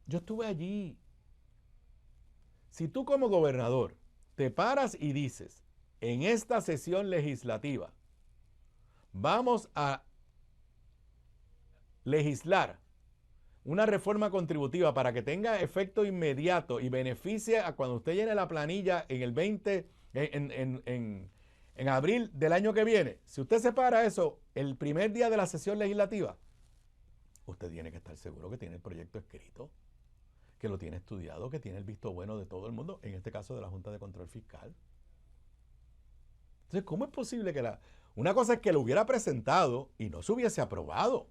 yo estuve allí. Si tú como gobernador te paras y dices, en esta sesión legislativa, vamos a legislar una reforma contributiva para que tenga efecto inmediato y beneficie a cuando usted llene la planilla en el en abril del año que viene. Si usted separa eso el primer día de la sesión legislativa, usted tiene que estar seguro que tiene el proyecto escrito, que lo tiene estudiado, que tiene el visto bueno de todo el mundo, en este caso de la Junta de Control Fiscal. Entonces, ¿cómo es posible que una cosa es que lo hubiera presentado y no se hubiese aprobado?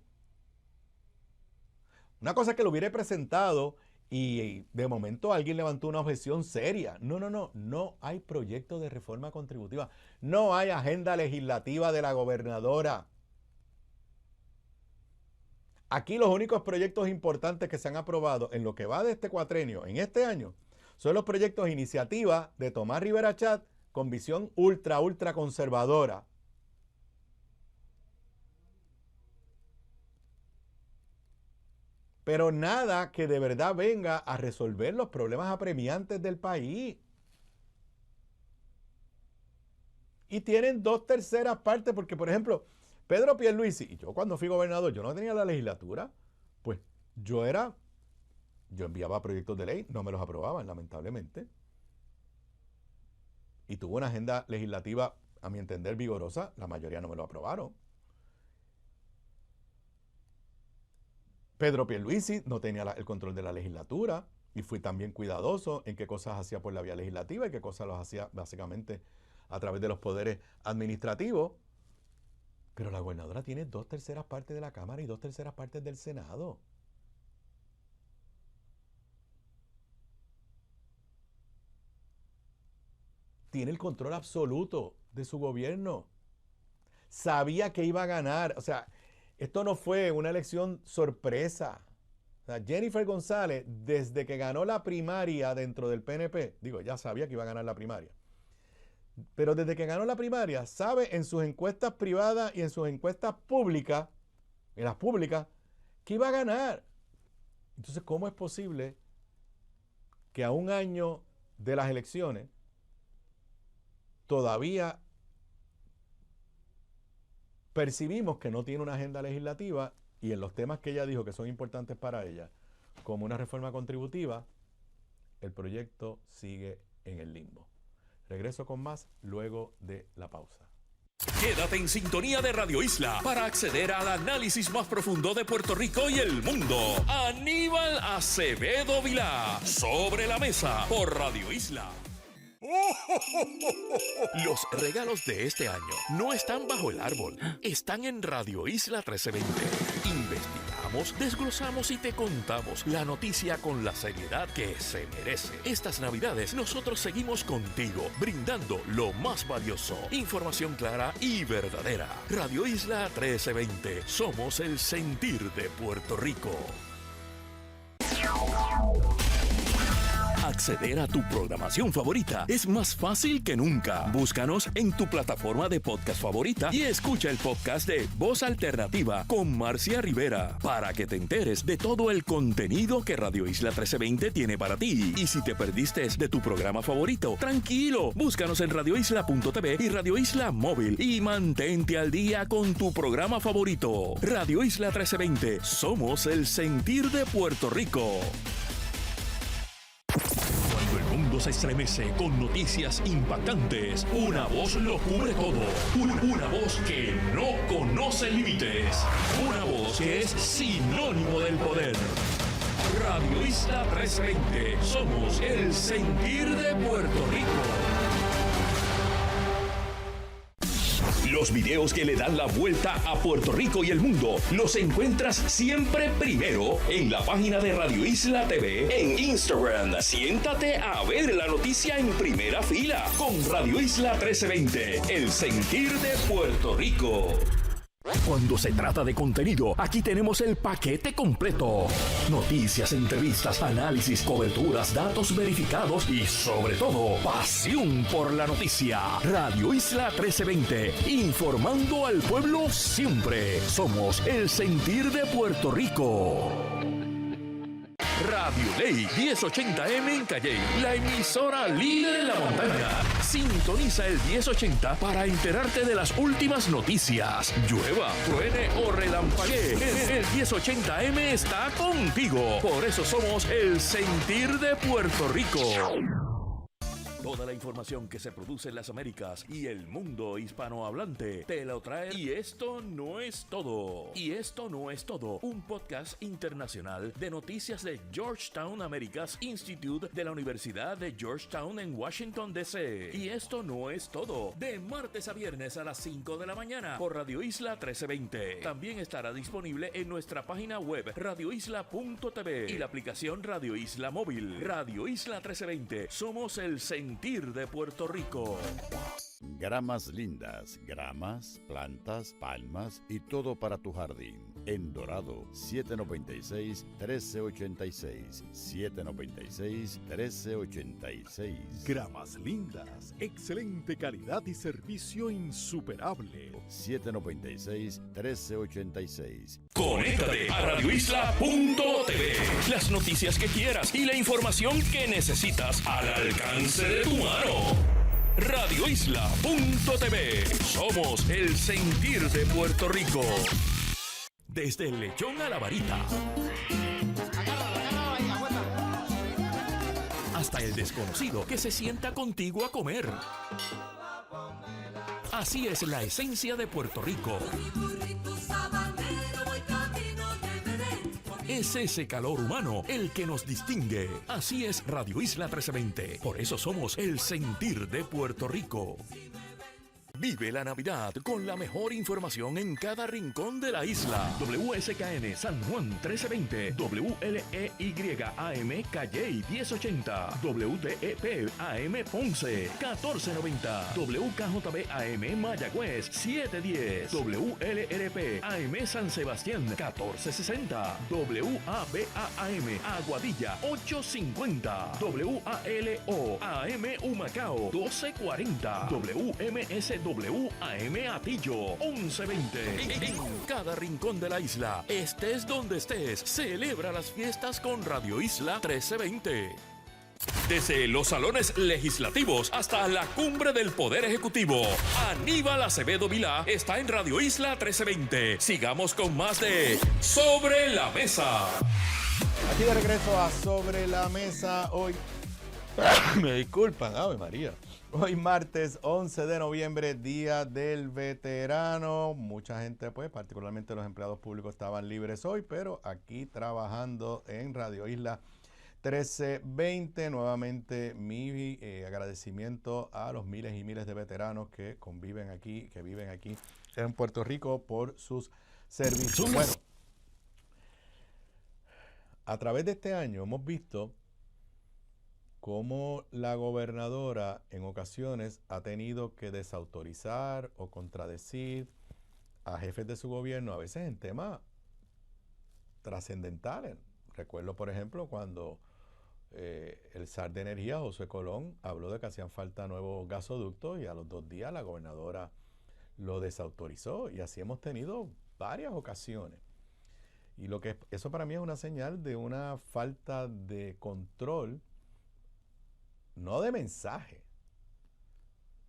Una cosa es que lo hubiera presentado y de momento alguien levantó una objeción seria. No hay proyecto de reforma contributiva. No hay agenda legislativa de la gobernadora. Aquí los únicos proyectos importantes que se han aprobado en lo que va de este cuatrenio, en este año, son los proyectos de iniciativa de Tomás Rivera Chat con visión ultra conservadora. Pero nada que de verdad venga a resolver los problemas apremiantes del país. Y tienen 2/3 partes, porque por ejemplo, Pedro Pierluisi, y yo cuando fui gobernador, yo no tenía la legislatura, pues yo enviaba proyectos de ley, no me los aprobaban, lamentablemente. Y tuvo una agenda legislativa, a mi entender, vigorosa, la mayoría no me lo aprobaron. Pedro Pierluisi no tenía el control de la legislatura y fui también cuidadoso en qué cosas hacía por la vía legislativa y qué cosas los hacía básicamente a través de los poderes administrativos. Pero la gobernadora tiene 2/3 partes de la Cámara y 2/3 partes del Senado. Tiene el control absoluto de su gobierno. Sabía que iba a ganar. O sea, esto no fue una elección sorpresa. O sea, Jennifer González, desde que ganó la primaria dentro del PNP, ya sabía que iba a ganar la primaria. Pero desde que ganó la primaria, sabe en sus encuestas privadas y en sus encuestas públicas, en las públicas, que iba a ganar. Entonces, ¿cómo es posible que a un año de las elecciones todavía percibimos que no tiene una agenda legislativa y en los temas que ella dijo que son importantes para ella, como una reforma contributiva, el proyecto sigue en el limbo. Regreso con más luego de la pausa. Quédate en sintonía de Radio Isla para acceder al análisis más profundo de Puerto Rico y el mundo. Aníbal Acevedo Vilá, Sobre la Mesa, por Radio Isla. Los regalos de este año no están bajo el árbol, están en Radio Isla 1320. Investigamos, desglosamos y te contamos la noticia con la seriedad que se merece. Estas Navidades nosotros seguimos contigo, brindando lo más valioso, información clara y verdadera. Radio Isla 1320, somos el sentir de Puerto Rico. Acceder a tu programación favorita es más fácil que nunca. Búscanos en tu plataforma de podcast favorita y escucha el podcast de Voz Alternativa con Marcia Rivera para que te enteres de todo el contenido que Radio Isla 1320 tiene para ti. Y si te perdiste de tu programa favorito, tranquilo, búscanos en radioisla.tv y Radio Isla Móvil y mantente al día con tu programa favorito. Radio Isla 1320, somos el sentir de Puerto Rico. El mundo se estremece con noticias impactantes. Una voz lo cubre todo. Una voz que no conoce límites. Una voz que es sinónimo del poder. Radio Isla 1320. Somos el sentir de Puerto Rico. Los videos que le dan la vuelta a Puerto Rico y el mundo los encuentras siempre primero en la página de Radio Isla TV en Instagram. Siéntate a ver la noticia en primera fila con Radio Isla 1320, el sentir de Puerto Rico. Cuando se trata de contenido, aquí tenemos el paquete completo. Noticias, entrevistas, análisis, coberturas, datos verificados y, sobre todo, pasión por la noticia. Radio Isla 1320, informando al pueblo siempre. Somos el sentir de Puerto Rico. Radio Ley 1080M en Calley, la emisora líder en la montaña. Sintoniza el 1080 para enterarte de las últimas noticias. Llueva, truene o relampaguee, el 1080M está contigo. Por eso somos el sentir de Puerto Rico. Toda la información que se produce en las Américas y el mundo hispanohablante te lo trae. Y esto no es todo. Y esto no es todo. Un podcast internacional de noticias de Georgetown Americas Institute de la Universidad de Georgetown en Washington, D.C. Y esto no es todo. De martes a viernes a las 5 de la mañana por Radio Isla 1320. También estará disponible en nuestra página web radioisla.tv y la aplicación Radio Isla Móvil. Radio Isla 1320. Somos el sentir de Puerto Rico. Gramas lindas, gramas, plantas, palmas y todo para tu jardín. En Dorado, 796-1386. 796-1386. Gramas lindas, excelente calidad y servicio insuperable. 796-1386. Conéctate a radioisla.tv. Las noticias que quieras y la información que necesitas al alcance de tu mano. radioisla.tv. Somos el sentir de Puerto Rico. Desde el lechón a la varita. Hasta el desconocido que se sienta contigo a comer. Así es la esencia de Puerto Rico. Es ese calor humano el que nos distingue. Así es Radio Isla 1320. Por eso somos el sentir de Puerto Rico. Vive la Navidad con la mejor información en cada rincón de la isla. WSKN San Juan 1320, WLEY AM Calley 1080, WDEP AM Ponce 1490, WKJB AM Mayagüez 710, WLRP AM San Sebastián 1460, WABA AM Aguadilla 850, WALO AM Humacao 1240, WMSW AM Atillo 1120. En cada rincón de la isla, estés donde estés, celebra las fiestas con Radio Isla 1320. Desde los salones legislativos hasta la cumbre del Poder Ejecutivo, Aníbal Acevedo Vilá está en Radio Isla 1320. Sigamos con más de Sobre la Mesa. Aquí de regreso a Sobre la Mesa hoy. Me disculpan, Ave María. Hoy martes 11 de noviembre, Día del Veterano. Mucha gente, pues, particularmente los empleados públicos, estaban libres hoy, pero aquí trabajando en Radio Isla 1320. Nuevamente mi agradecimiento a los miles y miles de veteranos que conviven aquí, que viven aquí en Puerto Rico por sus servicios. Bueno, a través de este año hemos visto cómo la gobernadora en ocasiones ha tenido que desautorizar o contradecir a jefes de su gobierno, a veces en temas trascendentales. Recuerdo, por ejemplo, cuando el zar de energía, José Colón, habló de que hacían falta nuevos gasoductos y a los 2 días la gobernadora lo desautorizó. Y así hemos tenido varias ocasiones. Y eso para mí es una señal de una falta de control, no de mensaje,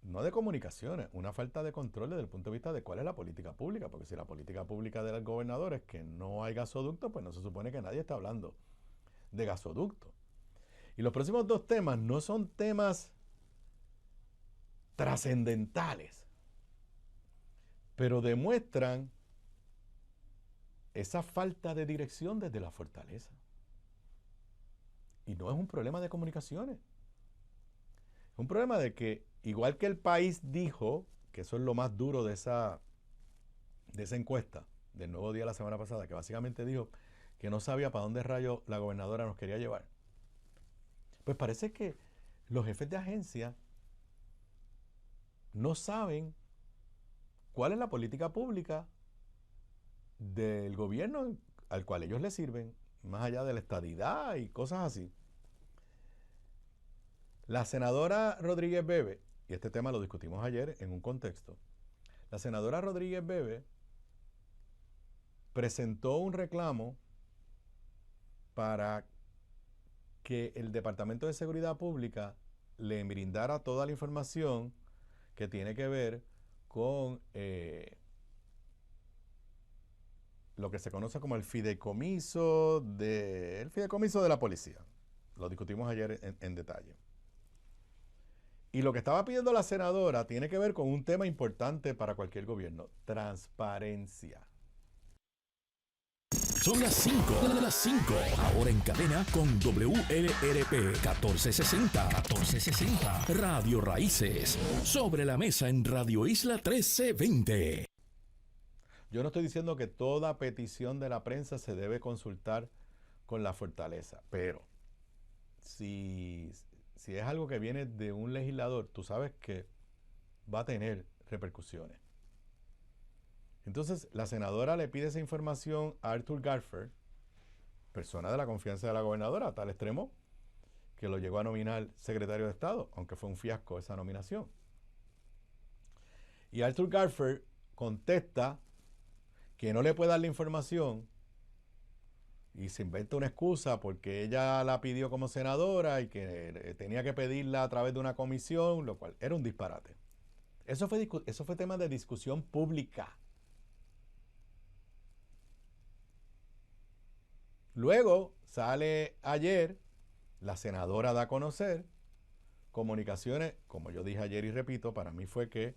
no de comunicaciones, una falta de control desde el punto de vista de cuál es la política pública, porque si la política pública del gobernador es que no hay gasoducto, pues no se supone que nadie está hablando de gasoducto. Y los próximos 2 temas no son temas trascendentales, pero demuestran esa falta de dirección desde la fortaleza. Y no es un problema de comunicaciones. Es un problema de que, igual que el país dijo, que eso es lo más duro de esa encuesta del Nuevo Día la semana pasada, que básicamente dijo que no sabía para dónde rayo la gobernadora nos quería llevar. Pues parece que los jefes de agencia no saben cuál es la política pública del gobierno al cual ellos le sirven, más allá de la estadidad y cosas así. La senadora Rodríguez Bebe, y este tema lo discutimos ayer en un contexto, la senadora Rodríguez Bebe presentó un reclamo para que el Departamento de Seguridad Pública le brindara toda la información que tiene que ver con lo que se conoce como el fideicomiso de la policía. Lo discutimos ayer en detalle. Y lo que estaba pidiendo la senadora tiene que ver con un tema importante para cualquier gobierno: transparencia. Son las 5. Ahora en cadena con WLRP 1460. Radio Raíces. Sobre la Mesa en Radio Isla 1320. Yo no estoy diciendo que toda petición de la prensa se debe consultar con la fortaleza, pero si es algo que viene de un legislador, tú sabes que va a tener repercusiones. Entonces, la senadora le pide esa información a Arthur Garfer, persona de la confianza de la gobernadora, a tal extremo que lo llegó a nominar secretario de Estado, aunque fue un fiasco esa nominación. Y Arthur Garfer contesta que no le puede dar la información y se inventa una excusa porque ella la pidió como senadora y que tenía que pedirla a través de una comisión, lo cual era un disparate. Eso fue tema de discusión pública. Luego sale ayer, la senadora da a conocer comunicaciones, como yo dije ayer y repito, para mí fue que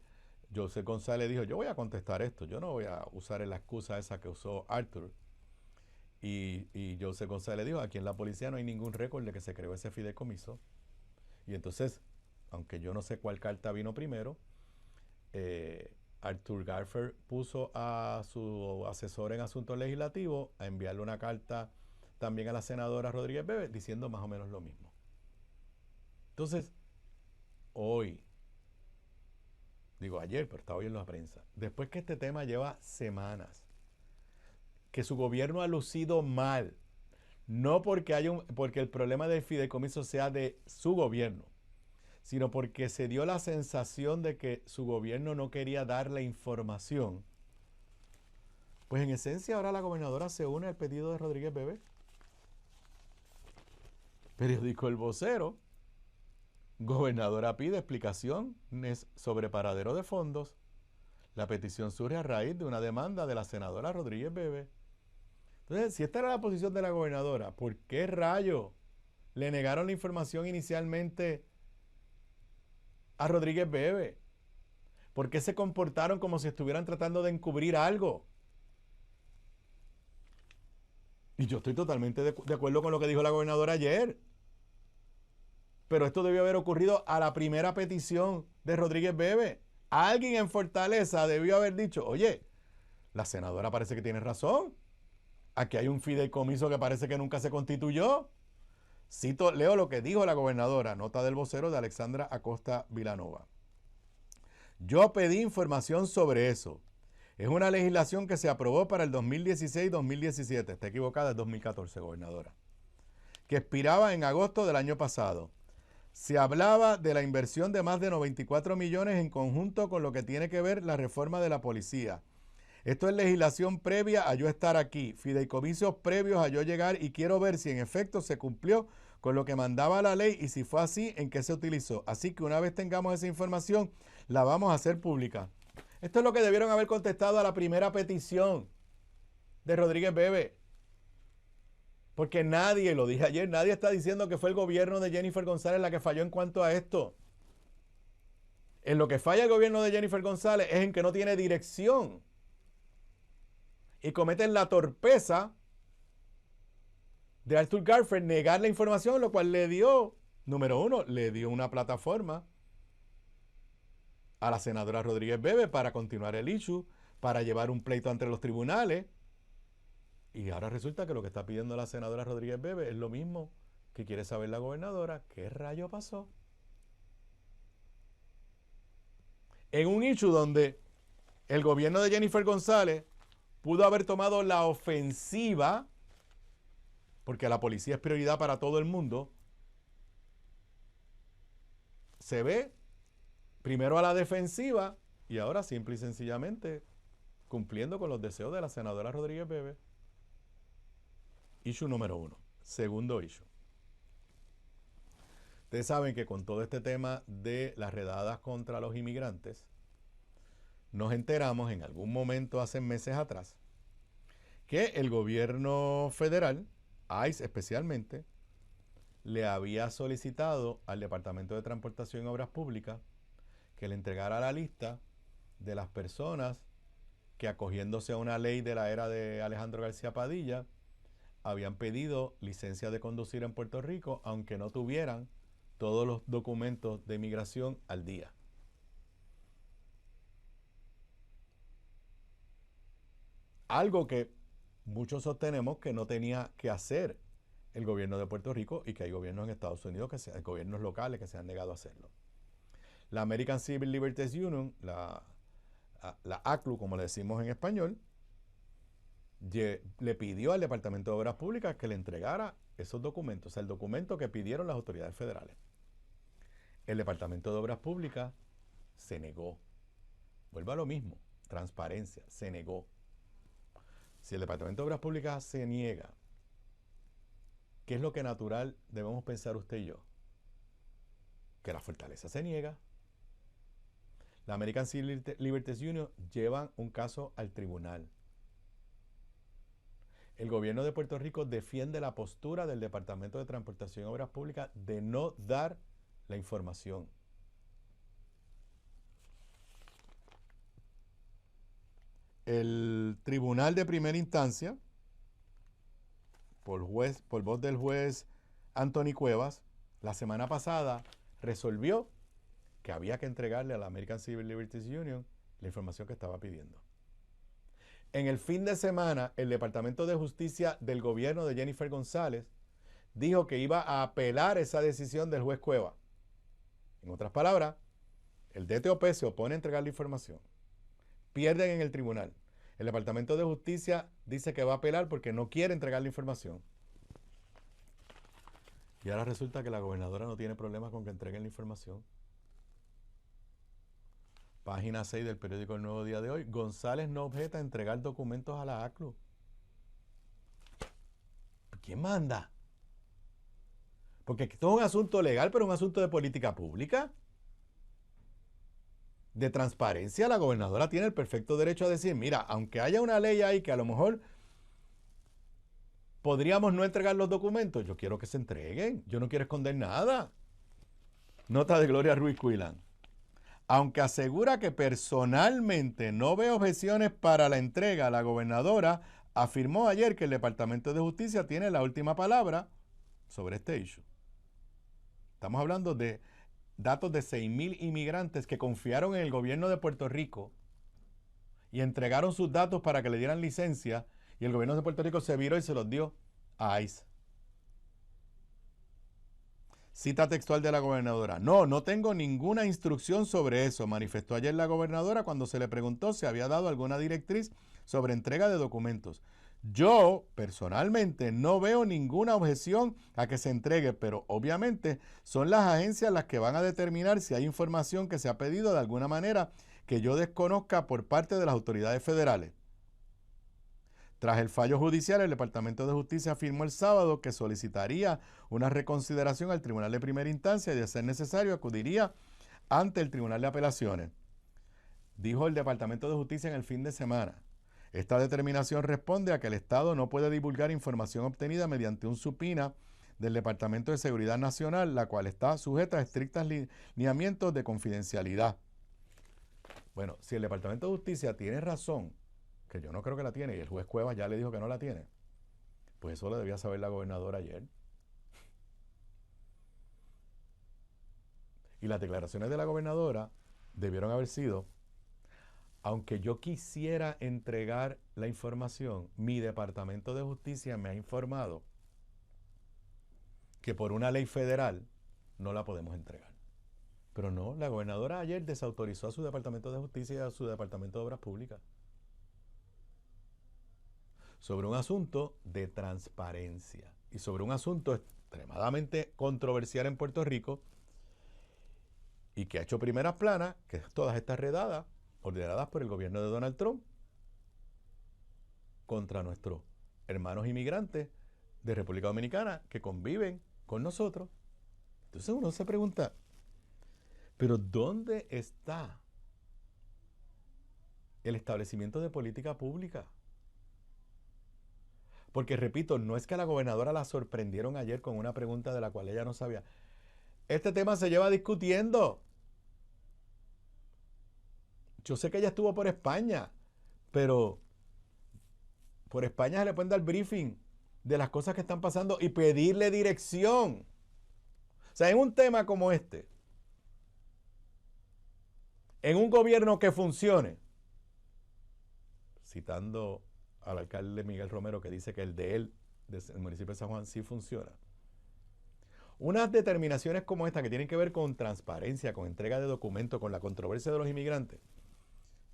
José González dijo: yo voy a contestar esto, yo no voy a usar la excusa esa que usó Arthur. Y José González dijo: aquí en la policía no hay ningún récord de que se creó ese fideicomiso. Y entonces, aunque yo no sé cuál carta vino primero, Arthur Garfer puso a su asesor en asuntos legislativos a enviarle una carta también a la senadora Rodríguez Bebe diciendo más o menos lo mismo. Entonces, ayer, pero está hoy en la prensa, después que este tema lleva semanas, que su gobierno ha lucido mal, no porque el problema del fideicomiso sea de su gobierno, sino porque se dio la sensación de que su gobierno no quería darle información, pues en esencia ahora la gobernadora se une al pedido de Rodríguez Bebe. Periódico El Vocero Gobernadora pide explicaciones sobre paradero de fondos. La petición surge a raíz de una demanda de la senadora Rodríguez Bebe. Entonces, si esta era la posición de la gobernadora, ¿por qué rayo le negaron la información inicialmente a Rodríguez Bebe? ¿Por qué se comportaron como si estuvieran tratando de encubrir algo? Y yo estoy totalmente de acuerdo con lo que dijo la gobernadora ayer. Pero esto debió haber ocurrido a la primera petición de Rodríguez Bebe. Alguien en Fortaleza debió haber dicho, oye, la senadora parece que tiene razón. Aquí hay un fideicomiso que parece que nunca se constituyó. Leo lo que dijo la gobernadora, nota del vocero de Alexandra Acosta Vilanova. Yo pedí información sobre eso. Es una legislación que se aprobó para el 2016-2017. Está equivocada, es 2014, gobernadora. Que expiraba en agosto del año pasado. Se hablaba de la inversión de más de 94 millones en conjunto con lo que tiene que ver la reforma de la policía. Esto es legislación previa a yo estar aquí, fideicomisos previos a yo llegar y quiero ver si en efecto se cumplió con lo que mandaba la ley y si fue así, en qué se utilizó. Así que una vez tengamos esa información, la vamos a hacer pública. Esto es lo que debieron haber contestado a la primera petición de Rodríguez Bebe. Porque nadie, lo dije ayer, nadie está diciendo que fue el gobierno de Jennifer González la que falló en cuanto a esto. En lo que falla el gobierno de Jennifer González es en que no tiene dirección. Y cometen la torpeza de Arthur Garfer negar la información, lo cual le dio, número uno, le dio una plataforma a la senadora Rodríguez Bebe para continuar el issue, para llevar un pleito ante los tribunales. Y ahora resulta que lo que está pidiendo la senadora Rodríguez Bebe es lo mismo que quiere saber la gobernadora. ¿Qué rayo pasó? En un issue donde el gobierno de Jennifer González pudo haber tomado la ofensiva, porque la policía es prioridad para todo el mundo, se ve primero a la defensiva y ahora simple y sencillamente cumpliendo con los deseos de la senadora Rodríguez Bebe. Issue número 1. Segundo issue. Ustedes saben que con todo este tema de las redadas contra los inmigrantes, nos enteramos en algún momento hace meses atrás que el gobierno federal, ICE especialmente, le había solicitado al Departamento de Transportación y Obras Públicas que le entregara la lista de las personas que, acogiéndose a una ley de la era de Alejandro García Padilla, habían pedido licencia de conducir en Puerto Rico, aunque no tuvieran todos los documentos de inmigración al día. Algo que muchos sostenemos que no tenía que hacer el gobierno de Puerto Rico y que hay gobiernos en Estados Unidos, gobiernos locales que se han negado a hacerlo. La American Civil Liberties Union, la ACLU, como le decimos en español, le pidió al Departamento de Obras Públicas que le entregara esos documentos, o sea, el documento que pidieron las autoridades federales. El Departamento de Obras Públicas se negó. Vuelvo a lo mismo, transparencia, se negó. Si el Departamento de Obras Públicas se niega, ¿qué es lo que natural debemos pensar usted y yo? Que la Fortaleza se niega. La American Civil Liberties Union llevan un caso al tribunal. El gobierno de Puerto Rico defiende la postura del Departamento de Transportación y Obras Públicas de no dar la información. El tribunal de primera instancia, por voz del juez Anthony Cuevas, la semana pasada resolvió que había que entregarle a la American Civil Liberties Union la información que estaba pidiendo. En el fin de semana, el Departamento de Justicia del gobierno de Jennifer González dijo que iba a apelar esa decisión del juez Cuevas. En otras palabras, el DTOP se opone a entregar la información. Pierden en el tribunal. El Departamento de Justicia dice que va a apelar porque no quiere entregar la información. Y ahora resulta que la gobernadora no tiene problemas con que entreguen la información. Página 6 del periódico El Nuevo Día de hoy. González no objeta a entregar documentos a la ACLU. ¿Quién manda? Porque esto es un asunto legal, pero un asunto de política pública. De transparencia, la gobernadora tiene el perfecto derecho a decir, mira, aunque haya una ley ahí que a lo mejor podríamos no entregar los documentos, yo quiero que se entreguen, yo no quiero esconder nada. Nota de Gloria Ruiz Cuilán. Aunque asegura que personalmente no ve objeciones para la entrega, la gobernadora afirmó ayer que el Departamento de Justicia tiene la última palabra sobre este issue. Estamos hablando de datos de 6,000 inmigrantes que confiaron en el gobierno de Puerto Rico y entregaron sus datos para que le dieran licencia, y el gobierno de Puerto Rico se viró y se los dio a ICE. Cita textual de la gobernadora. No tengo ninguna instrucción sobre eso, manifestó ayer la gobernadora cuando se le preguntó si había dado alguna directriz sobre entrega de documentos. Yo, personalmente, no veo ninguna objeción a que se entregue, pero obviamente son las agencias las que van a determinar si hay información que se ha pedido de alguna manera que yo desconozca por parte de las autoridades federales. Tras el fallo judicial, el Departamento de Justicia afirmó el sábado que solicitaría una reconsideración al Tribunal de Primera Instancia y, de ser necesario, acudiría ante el Tribunal de Apelaciones. Dijo el Departamento de Justicia en el fin de semana. Esta determinación responde a que el Estado no puede divulgar información obtenida mediante un subpoena del Departamento de Seguridad Nacional, la cual está sujeta a estrictos lineamientos de confidencialidad. Bueno, si el Departamento de Justicia tiene razón, que yo no creo que la tiene, y el juez Cuevas ya le dijo que no la tiene, pues eso lo debía saber la gobernadora ayer. Y las declaraciones de la gobernadora debieron haber sido: aunque yo quisiera entregar la información, mi Departamento de Justicia me ha informado que por una ley federal no la podemos entregar. Pero no, la gobernadora ayer desautorizó a su Departamento de Justicia y a su Departamento de Obras Públicas sobre un asunto de transparencia y sobre un asunto extremadamente controversial en Puerto Rico y que ha hecho primeras planas, que es todas estas redadas ordenadas por el gobierno de Donald Trump contra nuestros hermanos inmigrantes de República Dominicana que conviven con nosotros. Entonces uno se pregunta, ¿pero dónde está el establecimiento de política pública? Porque, repito, no es que a la gobernadora la sorprendieron ayer con una pregunta de la cual ella no sabía. Este tema se lleva discutiendo. Yo sé que ella estuvo por España, pero por España se le pueden dar briefing de las cosas que están pasando y pedirle dirección. O sea, en un tema como este, en un gobierno que funcione, citando al alcalde Miguel Romero, que dice que el de él, del municipio de San Juan, sí funciona. Unas determinaciones como esta que tienen que ver con transparencia, con entrega de documentos, con la controversia de los inmigrantes.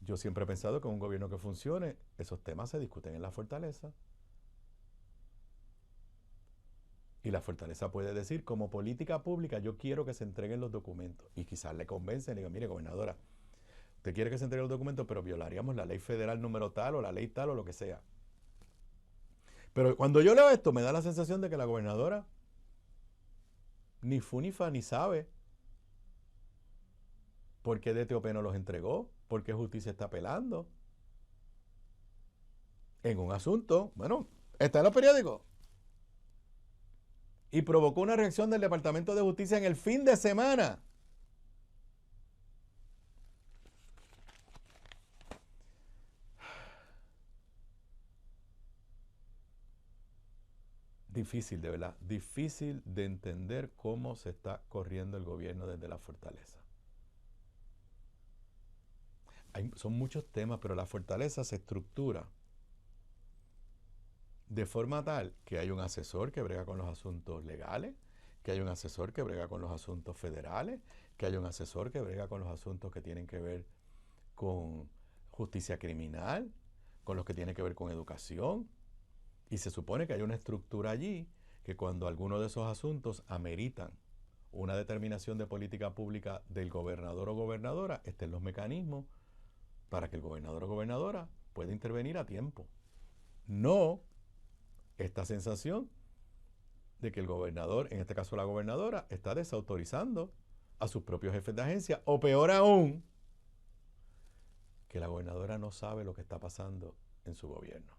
Yo siempre he pensado que en un gobierno que funcione, esos temas se discuten en la fortaleza. Y la fortaleza puede decir, como política pública, yo quiero que se entreguen los documentos. Y quizás le convencen y digan, mire, gobernadora, usted quiere que se entreguen los documentos, pero violaríamos la ley federal número tal o la ley tal o lo que sea. Pero cuando yo leo esto, me da la sensación de que la gobernadora ni fu ni fa ni sabe por qué DTOP no los entregó, por qué justicia está apelando. En un asunto, bueno, está en los periódicos. Y provocó una reacción del Departamento de Justicia en el fin de semana. Difícil, de verdad, difícil de entender cómo se está corriendo el gobierno desde la fortaleza. Son muchos temas, pero la fortaleza se estructura de forma tal que hay un asesor que brega con los asuntos legales, que hay un asesor que brega con los asuntos federales, que hay un asesor que brega con los asuntos que tienen que ver con justicia criminal, con los que tienen que ver con educación. Y se supone que hay una estructura allí que cuando alguno de esos asuntos ameritan una determinación de política pública del gobernador o gobernadora, estén los mecanismos para que el gobernador o gobernadora pueda intervenir a tiempo. No esta sensación de que el gobernador, en este caso la gobernadora, está desautorizando a sus propios jefes de agencia, o peor aún, que la gobernadora no sabe lo que está pasando en su gobierno.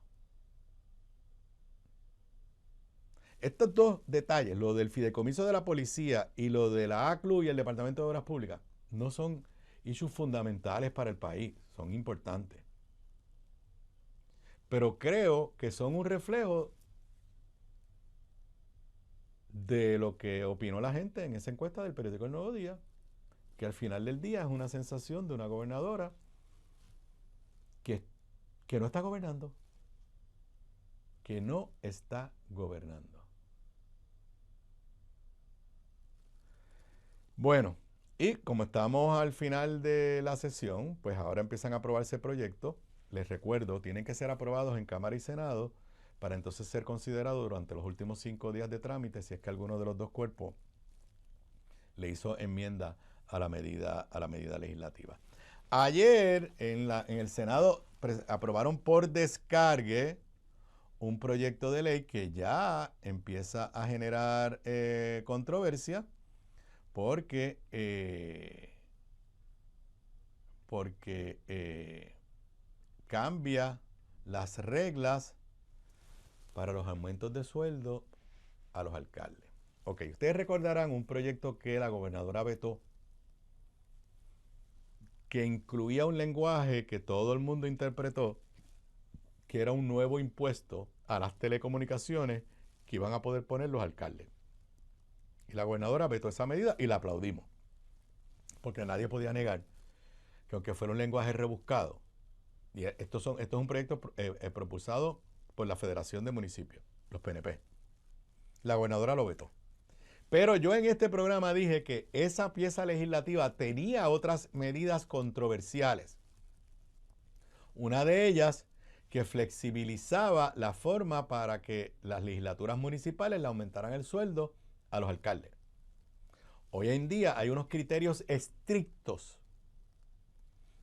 Estos dos detalles, lo del fideicomiso de la policía y lo de la ACLU y el Departamento de Obras Públicas, no son issues fundamentales para el país, son importantes. Pero creo que son un reflejo de lo que opinó la gente en esa encuesta del periódico El Nuevo Día, que al final del día es una sensación de una gobernadora que no está gobernando, que no está gobernando. Bueno, y como estamos al final de la sesión, pues ahora empiezan a aprobarse proyectos. Les recuerdo, tienen que ser aprobados en Cámara y Senado para entonces ser considerados durante los últimos 5 días de trámite, si es que alguno de los dos cuerpos le hizo enmienda a la medida legislativa. Ayer en el Senado aprobaron por descargue un proyecto de ley que ya empieza a generar controversia porque cambia las reglas para los aumentos de sueldo a los alcaldes. Ok, ustedes recordarán un proyecto que la gobernadora vetó, que incluía un lenguaje que todo el mundo interpretó que era un nuevo impuesto a las telecomunicaciones que iban a poder poner los alcaldes. Y la gobernadora vetó esa medida y la aplaudimos, porque nadie podía negar que aunque fuera un lenguaje rebuscado, y esto es un proyecto propulsado por la Federación de Municipios, los PNP. La gobernadora lo vetó. Pero yo en este programa dije que esa pieza legislativa tenía otras medidas controversiales. Una de ellas, que flexibilizaba la forma para que las legislaturas municipales le aumentaran el sueldo a los alcaldes. Hoy en día hay unos criterios estrictos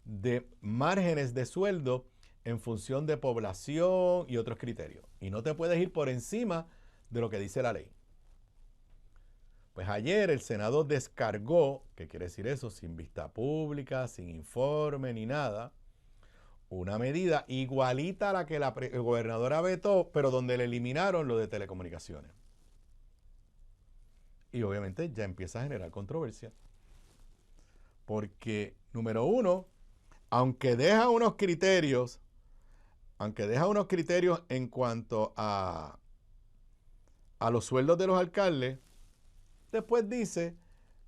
de márgenes de sueldo en función de población y otros criterios. Y no te puedes ir por encima de lo que dice la ley. Pues ayer el Senado descargó, ¿qué quiere decir eso? Sin vista pública, sin informe ni nada, una medida igualita a la que la gobernadora vetó, pero donde le eliminaron lo de telecomunicaciones. Y obviamente ya empieza a generar controversia. Porque, número uno, aunque deja unos criterios en cuanto a los sueldos de los alcaldes, después dice,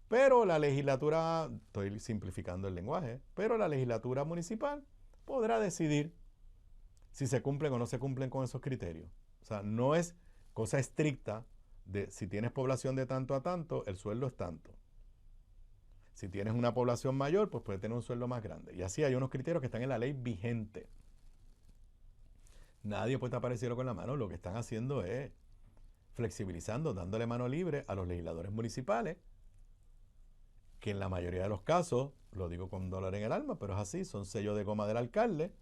pero la legislatura, estoy simplificando el lenguaje, pero la legislatura municipal podrá decidir si se cumplen o no se cumplen con esos criterios. O sea, no es cosa estricta de si tienes población de tanto a tanto, el sueldo es tanto. Si tienes una población mayor, pues puede tener un sueldo más grande. Y así hay unos criterios que están en la ley vigente. Nadie puede tapar el cielo con la mano. Lo que están haciendo es flexibilizando, dándole mano libre a los legisladores municipales, que en la mayoría de los casos, lo digo con dolor en el alma, pero es así, son sellos de goma del alcalde,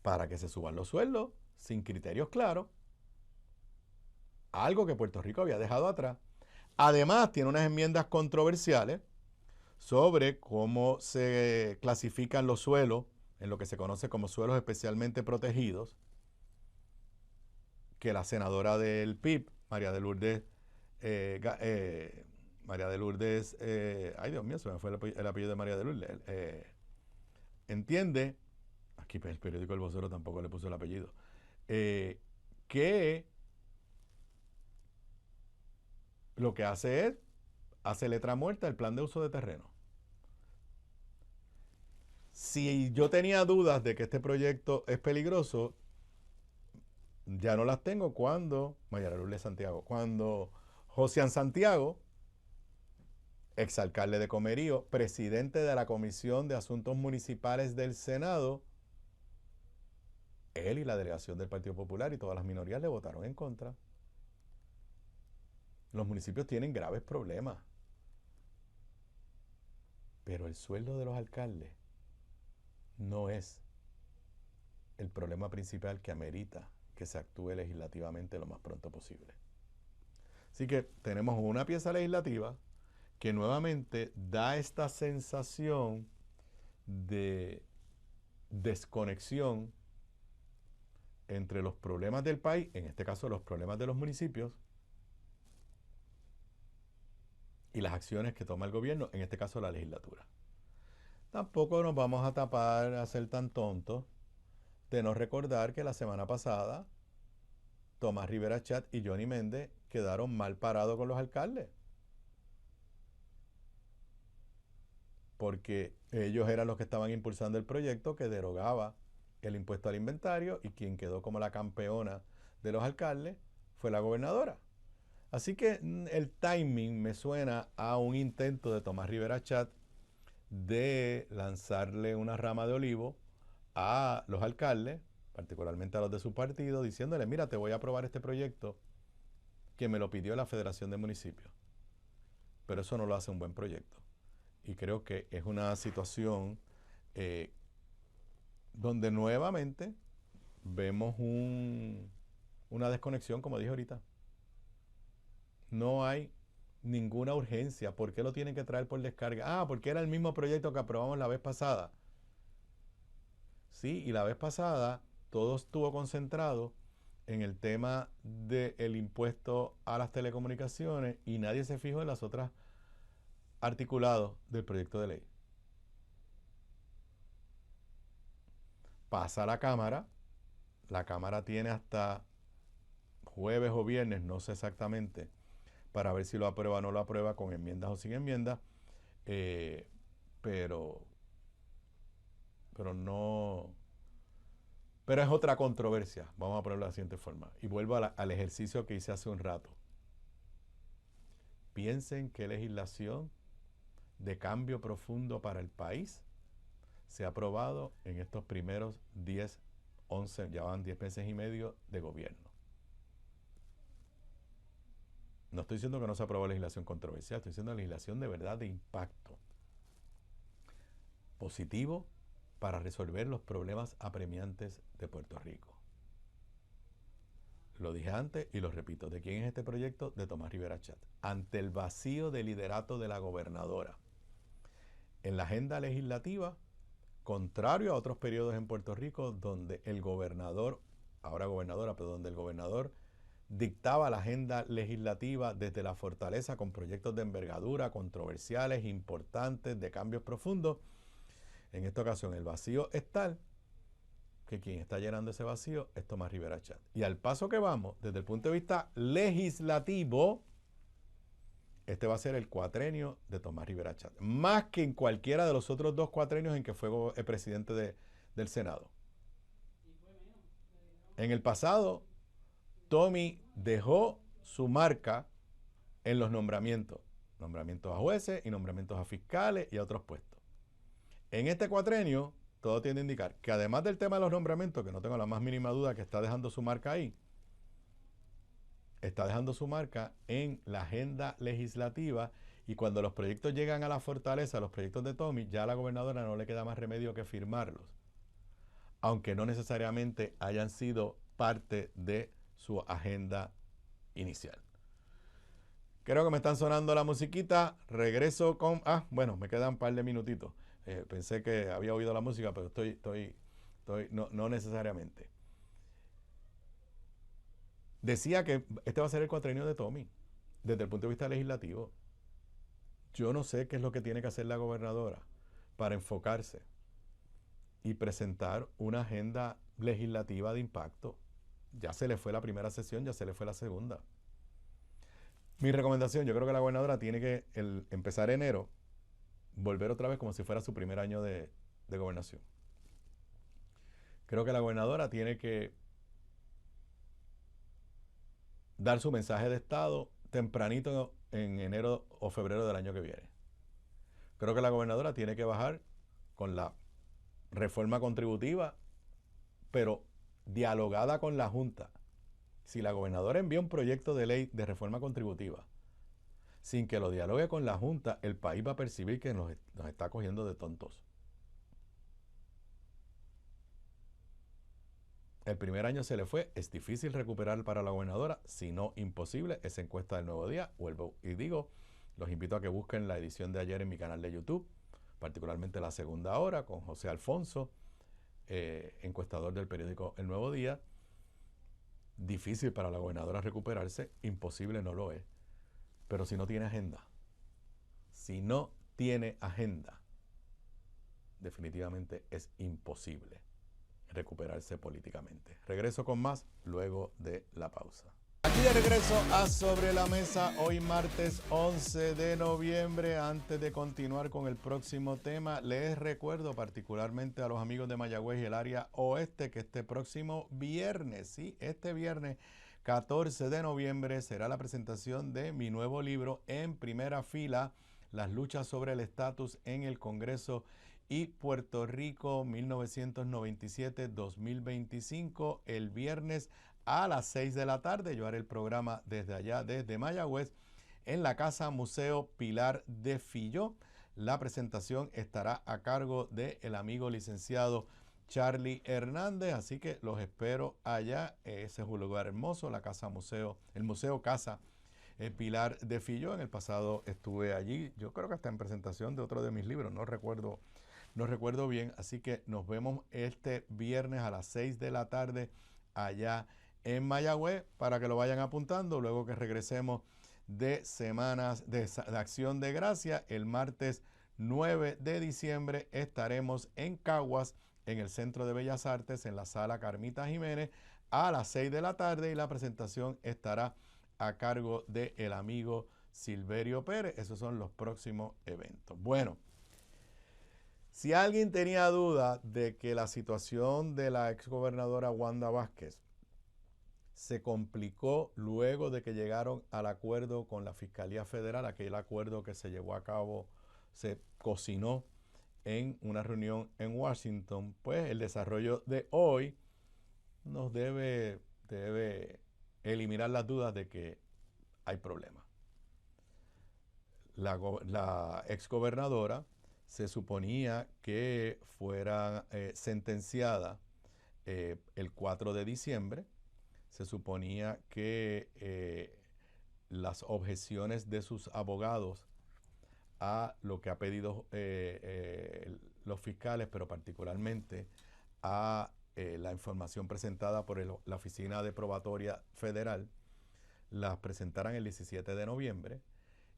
para que se suban los sueldos sin criterios claros, algo que Puerto Rico había dejado atrás. Además, tiene unas enmiendas controversiales sobre cómo se clasifican los suelos en lo que se conoce como suelos especialmente protegidos, que la senadora del PIB, María de Lourdes, ay Dios mío, se me fue el apellido de María de Lourdes, entiende, aquí el periódico El Vocero tampoco le puso el apellido, que lo que hace letra muerta el plan de uso de terreno. Si yo tenía dudas de que este proyecto es peligroso, ya no las tengo cuando María Lourdes Santiago, cuando Josian Santiago, exalcalde de Comerío, presidente de la Comisión de Asuntos Municipales del Senado, él y la delegación del Partido Popular y todas las minorías le votaron en contra. Los municipios tienen graves problemas, pero el sueldo de los alcaldes no es el problema principal que amerita que se actúe legislativamente lo más pronto posible. Así que tenemos una pieza legislativa que nuevamente da esta sensación de desconexión entre los problemas del país, en este caso los problemas de los municipios, y las acciones que toma el gobierno, en este caso la legislatura. Tampoco nos vamos a tapar a ser tan tontos de no recordar que la semana pasada Tomás Rivera Chat y Johnny Méndez quedaron mal parados con los alcaldes. Porque ellos eran los que estaban impulsando el proyecto que derogaba el impuesto al inventario y quien quedó como la campeona de los alcaldes fue la gobernadora. Así que el timing me suena a un intento de Tomás Rivera Chat de lanzarle una rama de olivo a los alcaldes, particularmente a los de su partido, diciéndole, mira, te voy a aprobar este proyecto que me lo pidió la Federación de Municipios. Pero eso no lo hace un buen proyecto. Y creo que es una situación donde nuevamente vemos una desconexión, como dije ahorita. No hay ninguna urgencia. ¿Por qué lo tienen que traer por descarga? Ah, porque era el mismo proyecto que aprobamos la vez pasada. Sí, y la vez pasada todo estuvo concentrado en el tema del impuesto a las telecomunicaciones y nadie se fijó en las otras articulados del proyecto de ley. Pasa a la Cámara tiene hasta jueves o viernes, no sé exactamente, para ver si lo aprueba o no lo aprueba, con enmiendas o sin enmiendas, pero no, pero es otra controversia, vamos a ponerlo de la siguiente forma, y vuelvo al ejercicio que hice hace un rato. Piensen qué legislación de cambio profundo para el país se ha aprobado en estos primeros 10, 11, ya van 10 meses y medio de gobierno. No estoy diciendo que no se aprobó legislación controversial, estoy diciendo legislación de verdad de impacto positivo para resolver los problemas apremiantes de Puerto Rico. Lo dije antes y lo repito. ¿De quién es este proyecto? De Tomás Rivera Chat. Ante el vacío de liderato de la gobernadora en la agenda legislativa, contrario a otros periodos en Puerto Rico donde el gobernador, ahora gobernadora, pero donde el gobernador dictaba la agenda legislativa desde la fortaleza con proyectos de envergadura, controversiales, importantes, de cambios profundos. En esta ocasión el vacío es tal que quien está llenando ese vacío es Tomás Rivera Chat. Y al paso que vamos, desde el punto de vista legislativo, este va a ser el cuatrenio de Tomás Rivera Chat. Más que en cualquiera de los otros 2 cuatrenios en que fue el presidente del Senado. En el pasado, Tommy dejó su marca en los nombramientos. Nombramientos a jueces y nombramientos a fiscales y a otros puestos. En este cuatrenio, todo tiende a indicar que además del tema de los nombramientos, que no tengo la más mínima duda que está dejando su marca ahí, está dejando su marca en la agenda legislativa, y cuando los proyectos llegan a la fortaleza, los proyectos de Tommy, ya a la gobernadora no le queda más remedio que firmarlos, aunque no necesariamente hayan sido parte de su agenda inicial. Creo que me están sonando la musiquita. Regreso con... bueno, me quedan un par de minutitos. Pensé que había oído la música, pero no necesariamente. Decía que este va a ser el cuatrenio de Tommy, desde el punto de vista legislativo. Yo no sé qué es lo que tiene que hacer la gobernadora para enfocarse y presentar una agenda legislativa de impacto. Ya se le fue la primera sesión, ya se le fue la segunda. Mi recomendación, yo creo que la gobernadora tiene que empezar enero, volver otra vez como si fuera su primer año de gobernación. Creo que la gobernadora tiene que dar su mensaje de Estado tempranito en enero o febrero del año que viene. Creo que la gobernadora tiene que bajar con la reforma contributiva, pero dialogada con la Junta. Si la gobernadora envía un proyecto de ley de reforma contributiva sin que lo dialogue con la Junta, el país va a percibir que nos está cogiendo de tontos. El primer año se le fue. Es difícil recuperar para la gobernadora, si no imposible. Esa encuesta del Nuevo Día. Vuelvo y digo, los invito a que busquen la edición de ayer en mi canal de YouTube, particularmente la segunda hora, con José Alfonso, encuestador del periódico El Nuevo Día. Difícil para la gobernadora recuperarse, imposible no lo es. Pero si no tiene agenda, definitivamente es imposible recuperarse políticamente. Regreso con más luego de la pausa. Aquí de regreso a Sobre la Mesa, hoy martes 11 de noviembre. Antes de continuar con el próximo tema, les recuerdo particularmente a los amigos de Mayagüez y el área oeste que este próximo viernes, sí, este viernes 14 de noviembre será la presentación de mi nuevo libro En Primera Fila, las luchas sobre el estatus en el Congreso y Puerto Rico 1997-2025, el viernes a las 6 de la tarde. Yo haré el programa desde allá, desde Mayagüez, en la Casa Museo Pilar de Filló. La presentación estará a cargo del amigo licenciado Charlie Hernández, así que los espero allá. Ese es un lugar hermoso, la Casa Museo, el Museo Casa Pilar de Filló. En el pasado estuve allí, yo creo que hasta en presentación de otro de mis libros, no recuerdo bien, así que nos vemos este viernes a las 6 de la tarde allá en Mayagüez, para que lo vayan apuntando, luego que regresemos de semanas de Acción de Gracia. El martes 9 de diciembre estaremos en Caguas, en el Centro de Bellas Artes, en la Sala Carmita Jiménez, a las 6 de la tarde, y la presentación estará a cargo del amigo Silverio Pérez. Esos son los próximos eventos. Bueno, si alguien tenía duda de que la situación de la exgobernadora Wanda Vázquez se complicó luego de que llegaron al acuerdo con la Fiscalía Federal, aquel acuerdo que se llevó a cabo, se cocinó en una reunión en Washington, pues el desarrollo de hoy nos debe eliminar las dudas de que hay problemas. La exgobernadora se suponía que fuera sentenciada el 4 de diciembre. Se suponía que las objeciones de sus abogados a lo que ha pedido los fiscales, pero particularmente a la información presentada por la Oficina de Probatoria Federal, las presentaran el 17 de noviembre.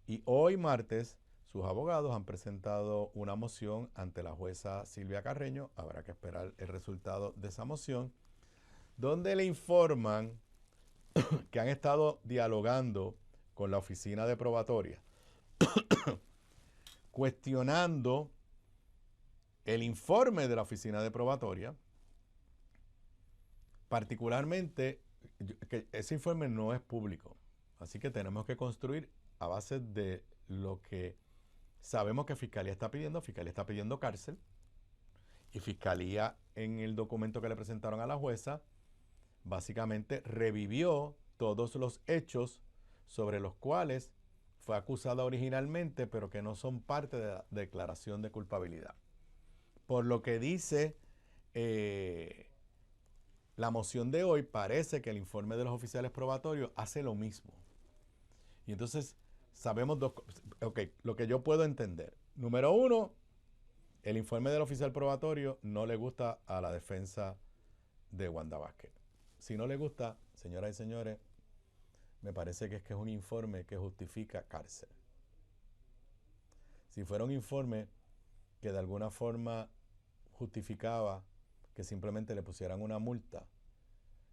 Y hoy martes sus abogados han presentado una moción ante la jueza Silvia Carreño. Habrá que esperar el resultado de esa moción, donde le informan que han estado dialogando con la Oficina de Probatoria, cuestionando el informe de la Oficina de Probatoria, particularmente que ese informe no es público, así que tenemos que construir a base de lo que sabemos que Fiscalía está pidiendo. Fiscalía está pidiendo cárcel, y Fiscalía, en el documento que le presentaron a la jueza, básicamente revivió todos los hechos sobre los cuales fue acusada originalmente, pero que no son parte de la declaración de culpabilidad. Por lo que dice la moción de hoy, parece que el informe de los oficiales probatorios hace lo mismo. Y entonces sabemos dos cosas. Lo que yo puedo entender. Número uno, el informe del oficial probatorio no le gusta a la defensa de Wanda Vázquez. Si no le gusta, señoras y señores, me parece que es un informe que justifica cárcel. Si fuera un informe que de alguna forma justificaba que simplemente le pusieran una multa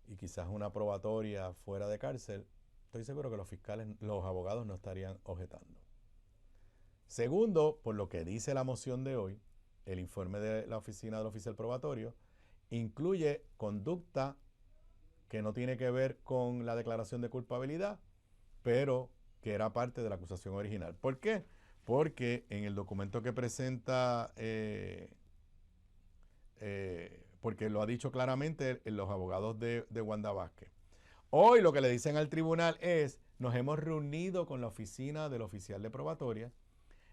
y quizás una probatoria fuera de cárcel, estoy seguro que los fiscales, los abogados no estarían objetando. Segundo, por lo que dice la moción de hoy, el informe de la oficina del oficial probatorio incluye conducta que no tiene que ver con la declaración de culpabilidad, pero que era parte de la acusación original. ¿Por qué? Porque en el documento que presenta, porque lo ha dicho claramente los abogados de Wanda Vázquez. Hoy lo que le dicen al tribunal es: nos hemos reunido con la oficina del oficial de probatoria,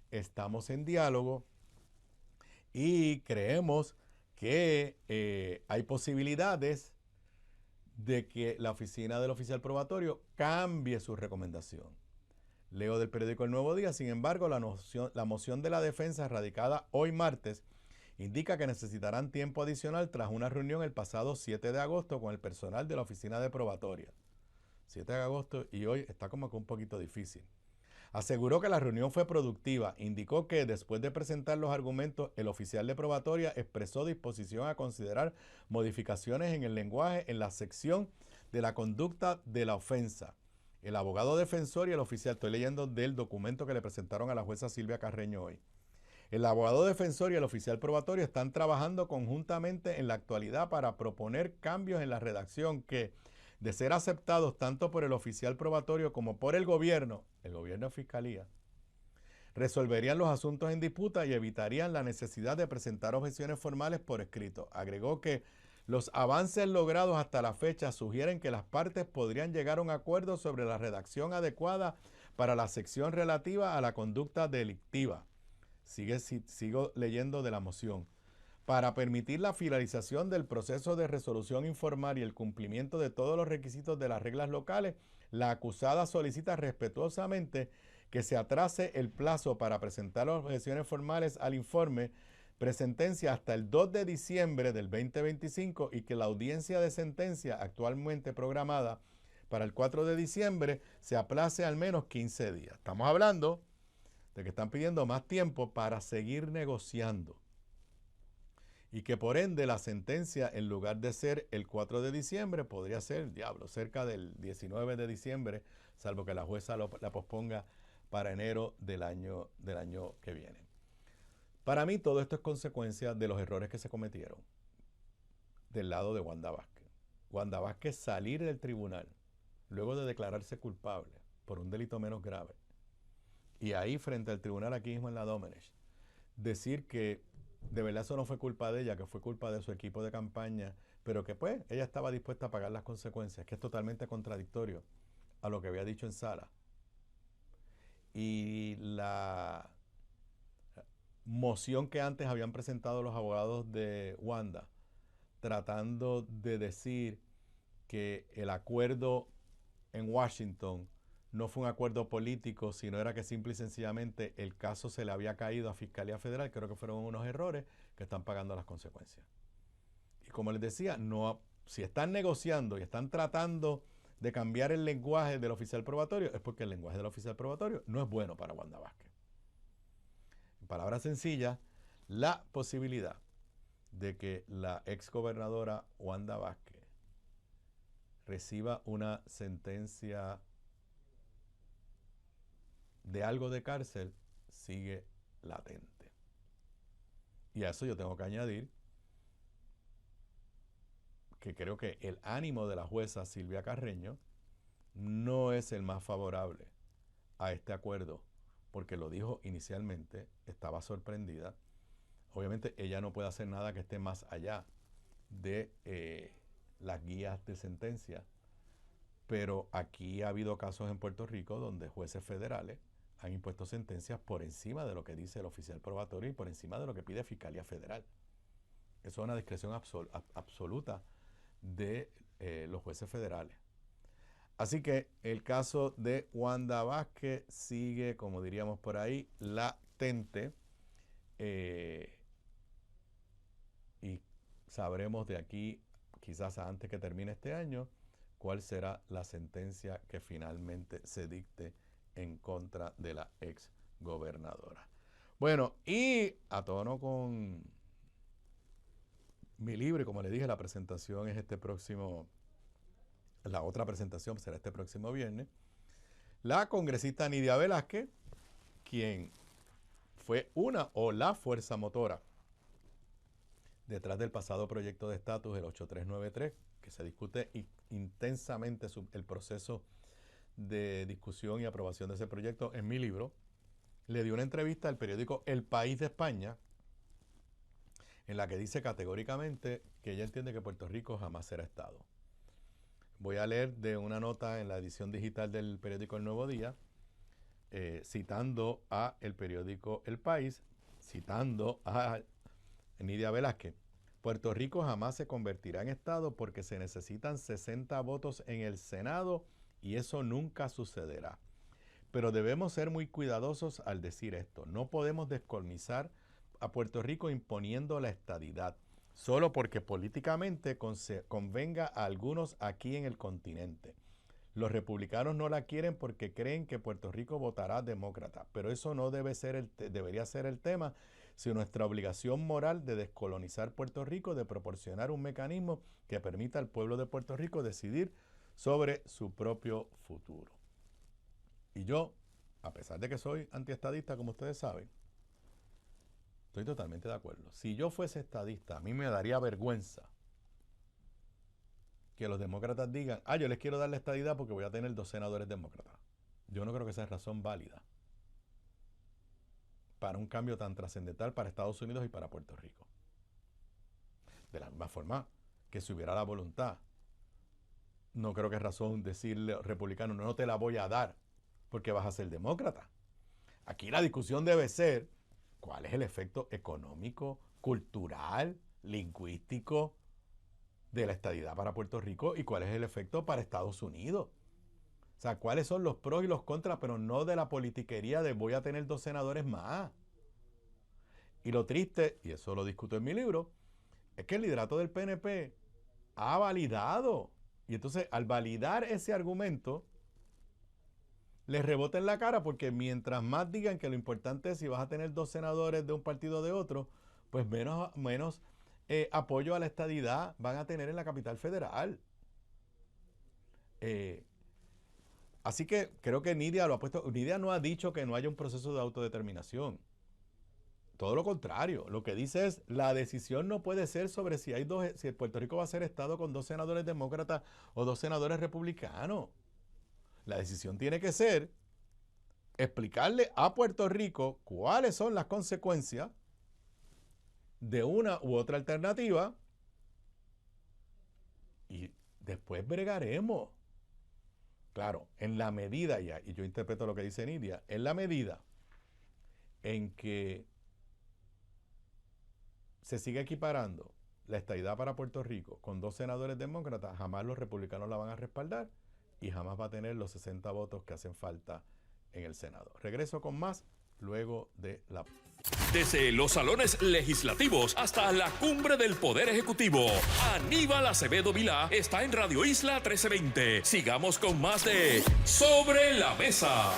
estamos en diálogo y creemos que hay posibilidades de que la oficina del oficial probatorio cambie su recomendación. Leo del periódico El Nuevo Día, sin embargo, la moción de la defensa radicada hoy martes indica que necesitarán tiempo adicional tras una reunión el pasado 7 de agosto con el personal de la oficina de probatoria. 7 de agosto y hoy está como que un poquito difícil. Aseguró que la reunión fue productiva. Indicó que después de presentar los argumentos, el oficial de probatoria expresó disposición a considerar modificaciones en el lenguaje en la sección de la conducta de la ofensa. El abogado defensor y el oficial, estoy leyendo del documento que le presentaron a la jueza Silvia Carreño hoy. El abogado defensor y el oficial probatorio están trabajando conjuntamente en la actualidad para proponer cambios en la redacción que, de ser aceptados tanto por el oficial probatorio como por el gobierno de fiscalía, resolverían los asuntos en disputa y evitarían la necesidad de presentar objeciones formales por escrito. Agregó que los avances logrados hasta la fecha sugieren que las partes podrían llegar a un acuerdo sobre la redacción adecuada para la sección relativa a la conducta delictiva. Sigo leyendo de la moción. Para permitir la finalización del proceso de resolución informal y el cumplimiento de todos los requisitos de las reglas locales, la acusada solicita respetuosamente que se atrase el plazo para presentar las objeciones formales al informe presentencia hasta el 2 de diciembre del 2025 y que la audiencia de sentencia actualmente programada para el 4 de diciembre se aplace al menos 15 días. Estamos hablando de que están pidiendo más tiempo para seguir negociando y que por ende la sentencia, en lugar de ser el 4 de diciembre, podría ser, cerca del 19 de diciembre, salvo que la jueza la posponga para enero del año que viene. Para mí todo esto es consecuencia de los errores que se cometieron del lado de Wanda Vázquez. Wanda Vázquez salir del tribunal luego de declararse culpable por un delito menos grave y ahí frente al tribunal aquí mismo en la Domenech decir que de verdad eso no fue culpa de ella, que fue culpa de su equipo de campaña, pero que pues ella estaba dispuesta a pagar las consecuencias, que es totalmente contradictorio a lo que había dicho en sala. Y la moción que antes habían presentado los abogados de Wanda, tratando de decir que el acuerdo en Washington no fue un acuerdo político, sino era que simple y sencillamente el caso se le había caído a Fiscalía Federal. Creo que fueron unos errores que están pagando las consecuencias. Y como les decía, si están negociando y están tratando de cambiar el lenguaje del oficial probatorio, es porque el lenguaje del oficial probatorio no es bueno para Wanda Vázquez. En palabras sencillas, la posibilidad de que la exgobernadora Wanda Vázquez reciba una sentencia de algo de cárcel sigue latente. Y a eso yo tengo que añadir que creo que el ánimo de la jueza Silvia Carreño no es el más favorable a este acuerdo, porque lo dijo inicialmente, estaba sorprendida. Obviamente ella no puede hacer nada que esté más allá de las guías de sentencia, pero aquí ha habido casos en Puerto Rico donde jueces federales han impuesto sentencias por encima de lo que dice el oficial probatorio y por encima de lo que pide Fiscalía Federal. Eso es una discreción absoluta de los jueces federales. Así que el caso de Wanda Vázquez sigue, como diríamos por ahí, latente y sabremos de aquí, quizás antes que termine este año, cuál será la sentencia que finalmente se dicte en contra de la ex gobernadora. Bueno, y a tono con mi libro, y como le dije, la presentación es la otra presentación será este próximo viernes. La congresista Nidia Velázquez, quien fue la fuerza motora detrás del pasado proyecto de estatus, el 8393, que se discute intensamente el proceso de discusión y aprobación de ese proyecto en mi libro, le dio una entrevista al periódico El País de España, en la que dice categóricamente que ella entiende que Puerto Rico jamás será Estado. Voy a leer de una nota en la edición digital del periódico El Nuevo Día, citando a el periódico El País, citando a Nidia Velázquez. Puerto Rico jamás se convertirá en Estado porque se necesitan 60 votos en el Senado y eso nunca sucederá. Pero debemos ser muy cuidadosos al decir esto. No podemos descolonizar a Puerto Rico imponiendo la estadidad, solo porque políticamente convenga a algunos aquí en el continente. Los republicanos no la quieren porque creen que Puerto Rico votará demócrata, pero eso no debería ser el tema, sino nuestra obligación moral de descolonizar Puerto Rico, de proporcionar un mecanismo que permita al pueblo de Puerto Rico decidir sobre su propio futuro. Y yo, a pesar de que soy antiestadista, como ustedes saben, estoy totalmente de acuerdo. Si yo fuese estadista, a mí me daría vergüenza que los demócratas digan, yo les quiero dar la estadidad porque voy a tener 2 senadores demócratas. Yo no creo que sea razón válida para un cambio tan trascendental para Estados Unidos y para Puerto Rico. De la misma forma que si hubiera la voluntad, no creo que es razón decirle a los republicanos, no te la voy a dar porque vas a ser demócrata. Aquí la discusión debe ser cuál es el efecto económico, cultural, lingüístico de la estadidad para Puerto Rico y cuál es el efecto para Estados Unidos. O sea, cuáles son los pros y los contras, pero no de la politiquería de voy a tener 2 senadores más. Y lo triste, y eso lo discuto en mi libro, es que el liderato del PNP ha validado. Y entonces, al validar ese argumento, les rebota en la cara porque mientras más digan que lo importante es si vas a tener 2 senadores de un partido o de otro, pues menos apoyo a la estadidad van a tener en la capital federal. Así que creo que Nidia lo ha puesto. Nidia no ha dicho que no haya un proceso de autodeterminación. Todo lo contrario. Lo que dice es la decisión no puede ser sobre si Puerto Rico va a ser Estado con 2 senadores demócratas o 2 senadores republicanos. La decisión tiene que ser explicarle a Puerto Rico cuáles son las consecuencias de una u otra alternativa y después bregaremos. Claro, en la medida, y yo interpreto lo que dice Nidia, en la medida en que se sigue equiparando la estadidad para Puerto Rico con 2 senadores demócratas, jamás los republicanos la van a respaldar y jamás va a tener los 60 votos que hacen falta en el Senado. Regreso con más luego de la... Desde los salones legislativos hasta la cumbre del Poder Ejecutivo, Aníbal Acevedo Vilá está en Radio Isla 1320. Sigamos con más de Sobre la Mesa.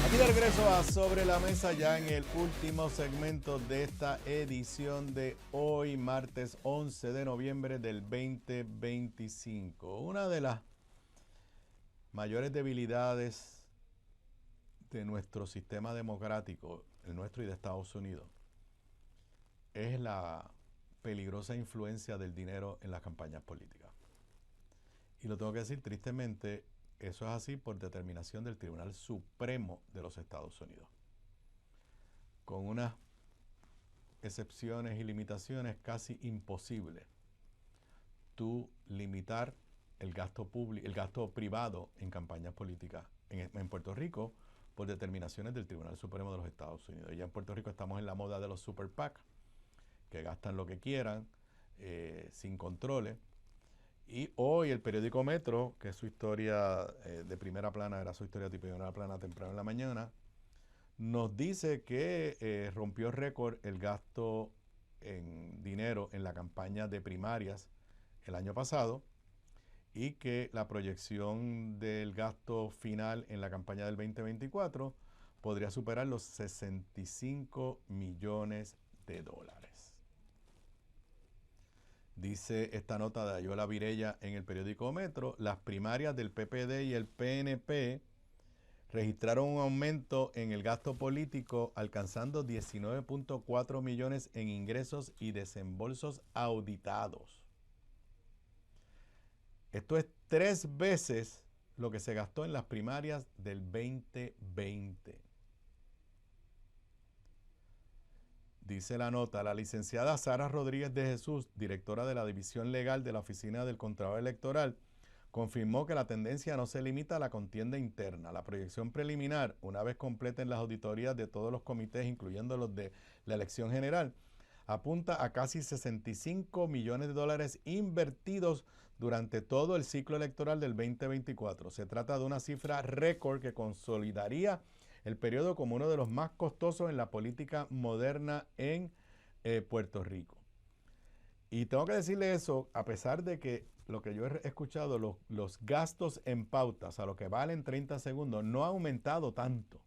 Aquí de regreso a Sobre la Mesa, ya en el último segmento de esta edición de hoy, martes 11 de noviembre del 2025. Una de las mayores debilidades de nuestro sistema democrático, el nuestro y de Estados Unidos, es la peligrosa influencia del dinero en las campañas políticas. Y lo tengo que decir tristemente, eso es así por determinación del Tribunal Supremo de los Estados Unidos. Con unas excepciones y limitaciones casi imposible tú limitar el gasto público, el gasto privado en campañas políticas en Puerto Rico por determinaciones del Tribunal Supremo de los Estados Unidos. Y ya en Puerto Rico estamos en la moda de los super PAC, que gastan lo que quieran, sin controles. Y hoy el periódico Metro, que es su historia de primera plana, era su historia de primera plana temprano en la mañana, nos dice que rompió récord el gasto en dinero en la campaña de primarias el año pasado y que la proyección del gasto final en la campaña del 2024 podría superar los 65 millones de dólares. Dice esta nota de Ayola Virella en el periódico Metro, las primarias del PPD y el PNP registraron un aumento en el gasto político alcanzando 19.4 millones en ingresos y desembolsos auditados. Esto es 3 veces lo que se gastó en las primarias del 2020. Dice la nota, la licenciada Sara Rodríguez de Jesús, directora de la División Legal de la Oficina del Contralor Electoral, confirmó que la tendencia no se limita a la contienda interna. La proyección preliminar, una vez completen las auditorías de todos los comités, incluyendo los de la elección general, apunta a casi 65 millones de dólares invertidos durante todo el ciclo electoral del 2024. Se trata de una cifra récord que consolidaría el periodo como uno de los más costosos en la política moderna en Puerto Rico. Y tengo que decirle eso, a pesar de que lo que yo he escuchado, los gastos en pautas, a lo que valen 30 segundos, no ha aumentado tanto.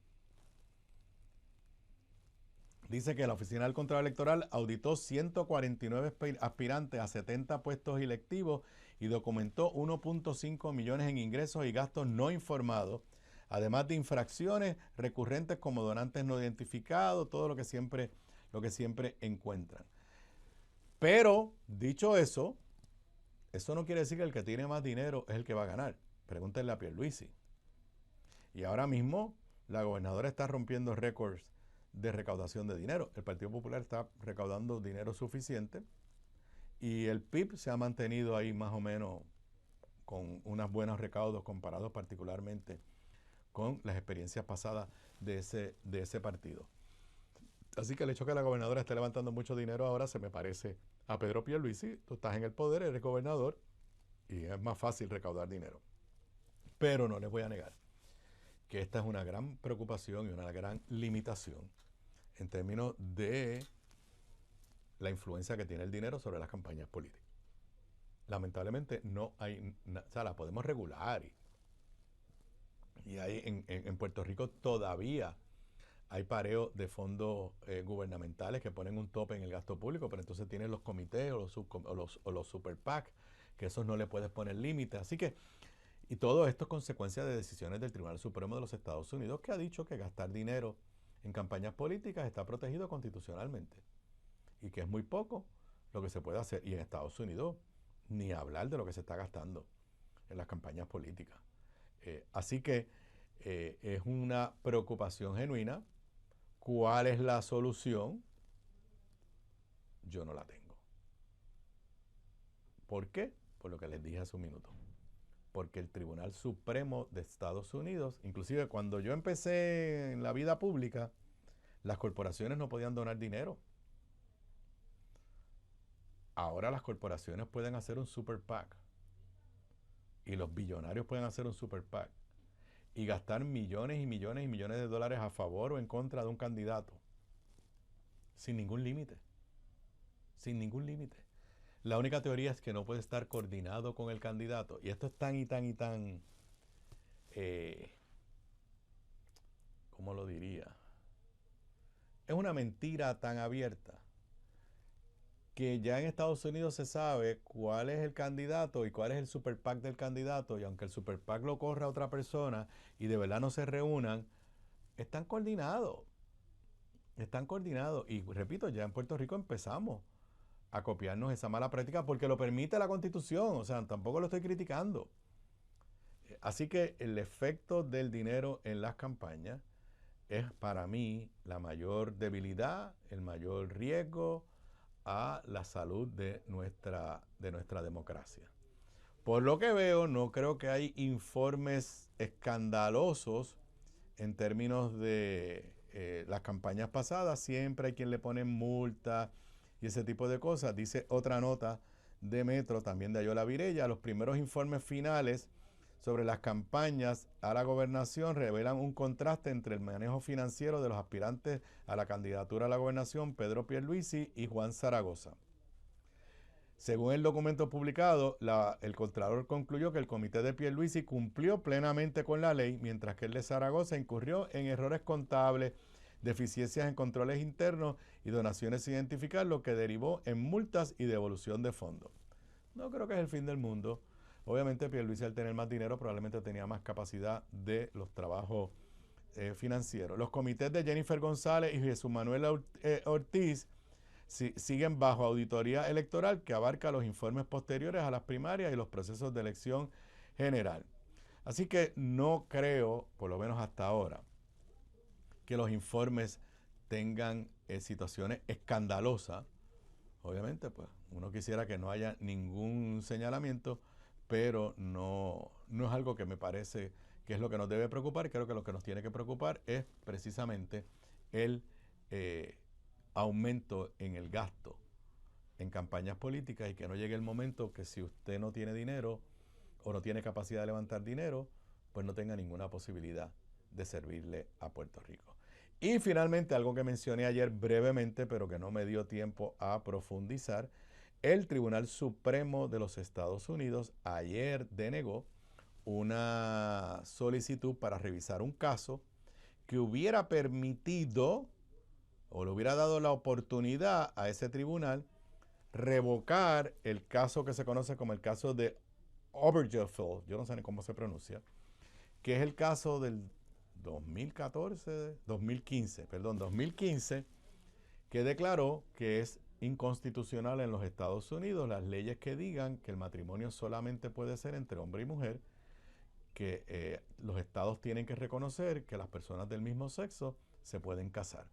Dice que la Oficina del Contralor Electoral auditó 149 aspirantes a 70 puestos electivos y documentó 1.5 millones en ingresos y gastos no informados, además de infracciones recurrentes como donantes no identificados, todo lo que siempre encuentran. Pero, dicho eso no quiere decir que el que tiene más dinero es el que va a ganar. Pregúntenle a Pierluisi. Y ahora mismo la gobernadora está rompiendo récords de recaudación de dinero. El Partido Popular está recaudando dinero suficiente y el PIB se ha mantenido ahí más o menos con unos buenos recaudos comparados particularmente con las experiencias pasadas de ese partido. Así que el hecho de que la gobernadora esté levantando mucho dinero ahora se me parece a Pedro Pierluisi. Tú estás en el poder, eres gobernador y es más fácil recaudar dinero. Pero no les voy a negar que esta es una gran preocupación y una gran limitación en términos de la influencia que tiene el dinero sobre las campañas políticas. Lamentablemente no hay, o sea, la podemos regular y hay en Puerto Rico todavía hay pareo de fondos gubernamentales que ponen un tope en el gasto público, pero entonces tienen los comités o los super PAC, que esos no le puedes poner límites. Así que, y todo esto es consecuencia de decisiones del Tribunal Supremo de los Estados Unidos, que ha dicho que gastar dinero en campañas políticas está protegido constitucionalmente y que es muy poco lo que se puede hacer. Y en Estados Unidos, ni hablar de lo que se está gastando en las campañas políticas. Así que es una preocupación genuina. ¿Cuál es la solución? Yo no la tengo. ¿Por qué? Por lo que les dije hace un minuto. Porque el Tribunal Supremo de Estados Unidos, inclusive cuando yo empecé en la vida pública, las corporaciones no podían donar dinero. Ahora las corporaciones pueden hacer un super PAC y los billonarios pueden hacer un super PAC y gastar millones y millones y millones de dólares a favor o en contra de un candidato sin ningún límite. Sin ningún límite. La única teoría es que no puede estar coordinado con el candidato. Y esto es tan ¿cómo lo diría? Es una mentira tan abierta que ya en Estados Unidos se sabe cuál es el candidato y cuál es el super PAC del candidato, y aunque el super PAC lo corra a otra persona y de verdad no se reúnan, están coordinados. Están coordinados. Y repito, ya en Puerto Rico empezamos a copiarnos esa mala práctica porque lo permite la Constitución. O sea, tampoco lo estoy criticando. Así que el efecto del dinero en las campañas es para mí la mayor debilidad, el mayor riesgo a la salud de nuestra democracia. Por lo que veo, no creo que hay informes escandalosos en términos de las campañas pasadas. Siempre hay quien le pone multa y ese tipo de cosas. Dice otra nota de Metro, también de Ayola Virella, los primeros informes finales sobre las campañas a la gobernación revelan un contraste entre el manejo financiero de los aspirantes a la candidatura a la gobernación, Pedro Pierluisi y Juan Zaragoza. Según el documento publicado, el Contralor concluyó que el comité de Pierluisi cumplió plenamente con la ley, mientras que el de Zaragoza incurrió en errores contables, deficiencias en controles internos y donaciones sin identificar, lo que derivó en multas y devolución de fondos. No creo que es el fin del mundo. Obviamente Pierluisi, al tener más dinero, probablemente tenía más capacidad de los trabajos financieros. Los comités de Jennifer González y Jesús Manuel Ortiz siguen bajo auditoría electoral que abarca los informes posteriores a las primarias y los procesos de elección general. Así que no creo, por lo menos hasta ahora, que los informes tengan situaciones escandalosas. Obviamente, pues uno quisiera que no haya ningún señalamiento, pero no es algo que me parece que es lo que nos debe preocupar. Creo que lo que nos tiene que preocupar es precisamente el aumento en el gasto en campañas políticas y que no llegue el momento que si usted no tiene dinero o no tiene capacidad de levantar dinero, pues no tenga ninguna posibilidad de servirle a Puerto Rico. Y finalmente, algo que mencioné ayer brevemente, pero que no me dio tiempo a profundizar, el Tribunal Supremo de los Estados Unidos ayer denegó una solicitud para revisar un caso que hubiera permitido o le hubiera dado la oportunidad a ese tribunal revocar el caso que se conoce como el caso de Obergefell, yo no sé ni cómo se pronuncia, que es el caso del 2015, que declaró que es inconstitucional en los Estados Unidos las leyes que digan que el matrimonio solamente puede ser entre hombre y mujer, que los estados tienen que reconocer que las personas del mismo sexo se pueden casar.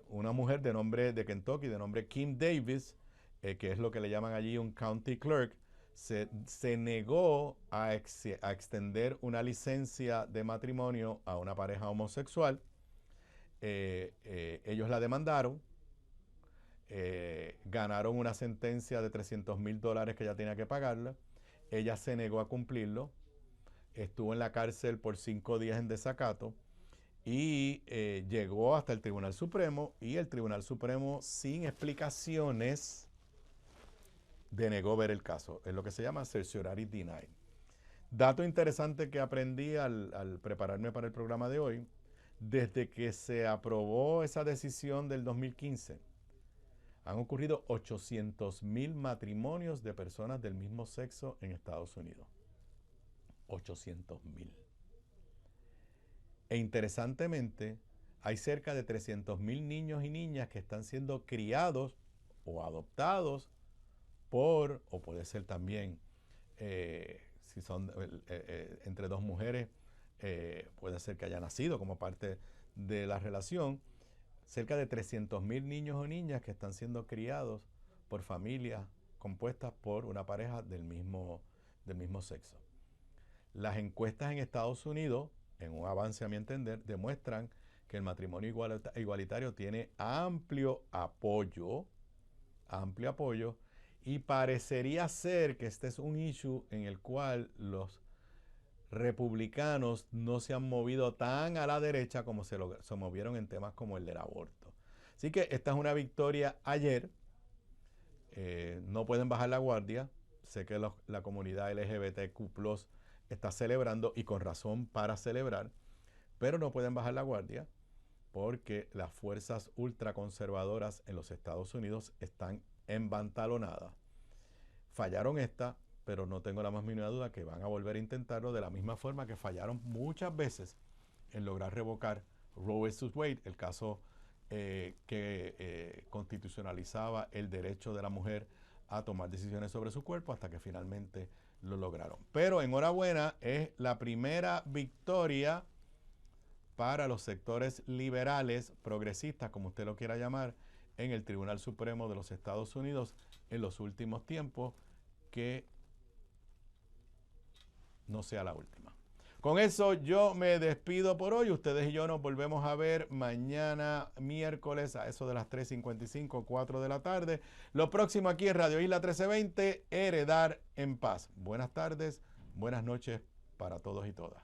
Una mujer de Kentucky, de nombre Kim Davis, que es lo que le llaman allí un county clerk, se negó a extender una licencia de matrimonio a una pareja homosexual. Ellos la demandaron, ganaron una sentencia de $300,000 que ella tenía que pagarla. Ella se negó a cumplirlo, estuvo en la cárcel por 5 días en desacato y llegó hasta el Tribunal Supremo, y el Tribunal Supremo, sin explicaciones, denegó ver el caso. Es lo que se llama certiorari denied. Dato interesante que aprendí al prepararme para el programa de hoy: desde que se aprobó esa decisión del 2015, han ocurrido 800,000 matrimonios de personas del mismo sexo en Estados Unidos. 800,000. E interesantemente, hay cerca de 300,000 niños y niñas que están siendo criados o adoptados por, o puede ser también, si son entre dos mujeres, puede ser que haya nacido como parte de la relación. Cerca de 300,000 niños o niñas que están siendo criados por familias compuestas por una pareja del mismo sexo. Las encuestas en Estados Unidos, en un avance a mi entender, demuestran que el matrimonio igualitario tiene amplio apoyo, y parecería ser que este es un issue en el cual los republicanos no se han movido tan a la derecha como se movieron en temas como el del aborto. Así que esta es una victoria ayer. No pueden bajar la guardia. Sé que la comunidad LGBTQ+ está celebrando, y con razón para celebrar, pero no pueden bajar la guardia porque las fuerzas ultraconservadoras en los Estados Unidos están embantalonadas. Fallaron esta, pero no tengo la más mínima duda que van a volver a intentarlo, de la misma forma que fallaron muchas veces en lograr revocar Roe vs. Wade, el caso que constitucionalizaba el derecho de la mujer a tomar decisiones sobre su cuerpo, hasta que finalmente lo lograron. Pero enhorabuena, es la primera victoria para los sectores liberales, progresistas, como usted lo quiera llamar, en el Tribunal Supremo de los Estados Unidos en los últimos tiempos, que no sea la última. Con eso yo me despido por hoy. Ustedes y yo nos volvemos a ver mañana miércoles a eso de las 3:55, 4 de la tarde. Lo próximo aquí en Radio Isla 1320, Heredar en Paz. Buenas tardes, buenas noches para todos y todas.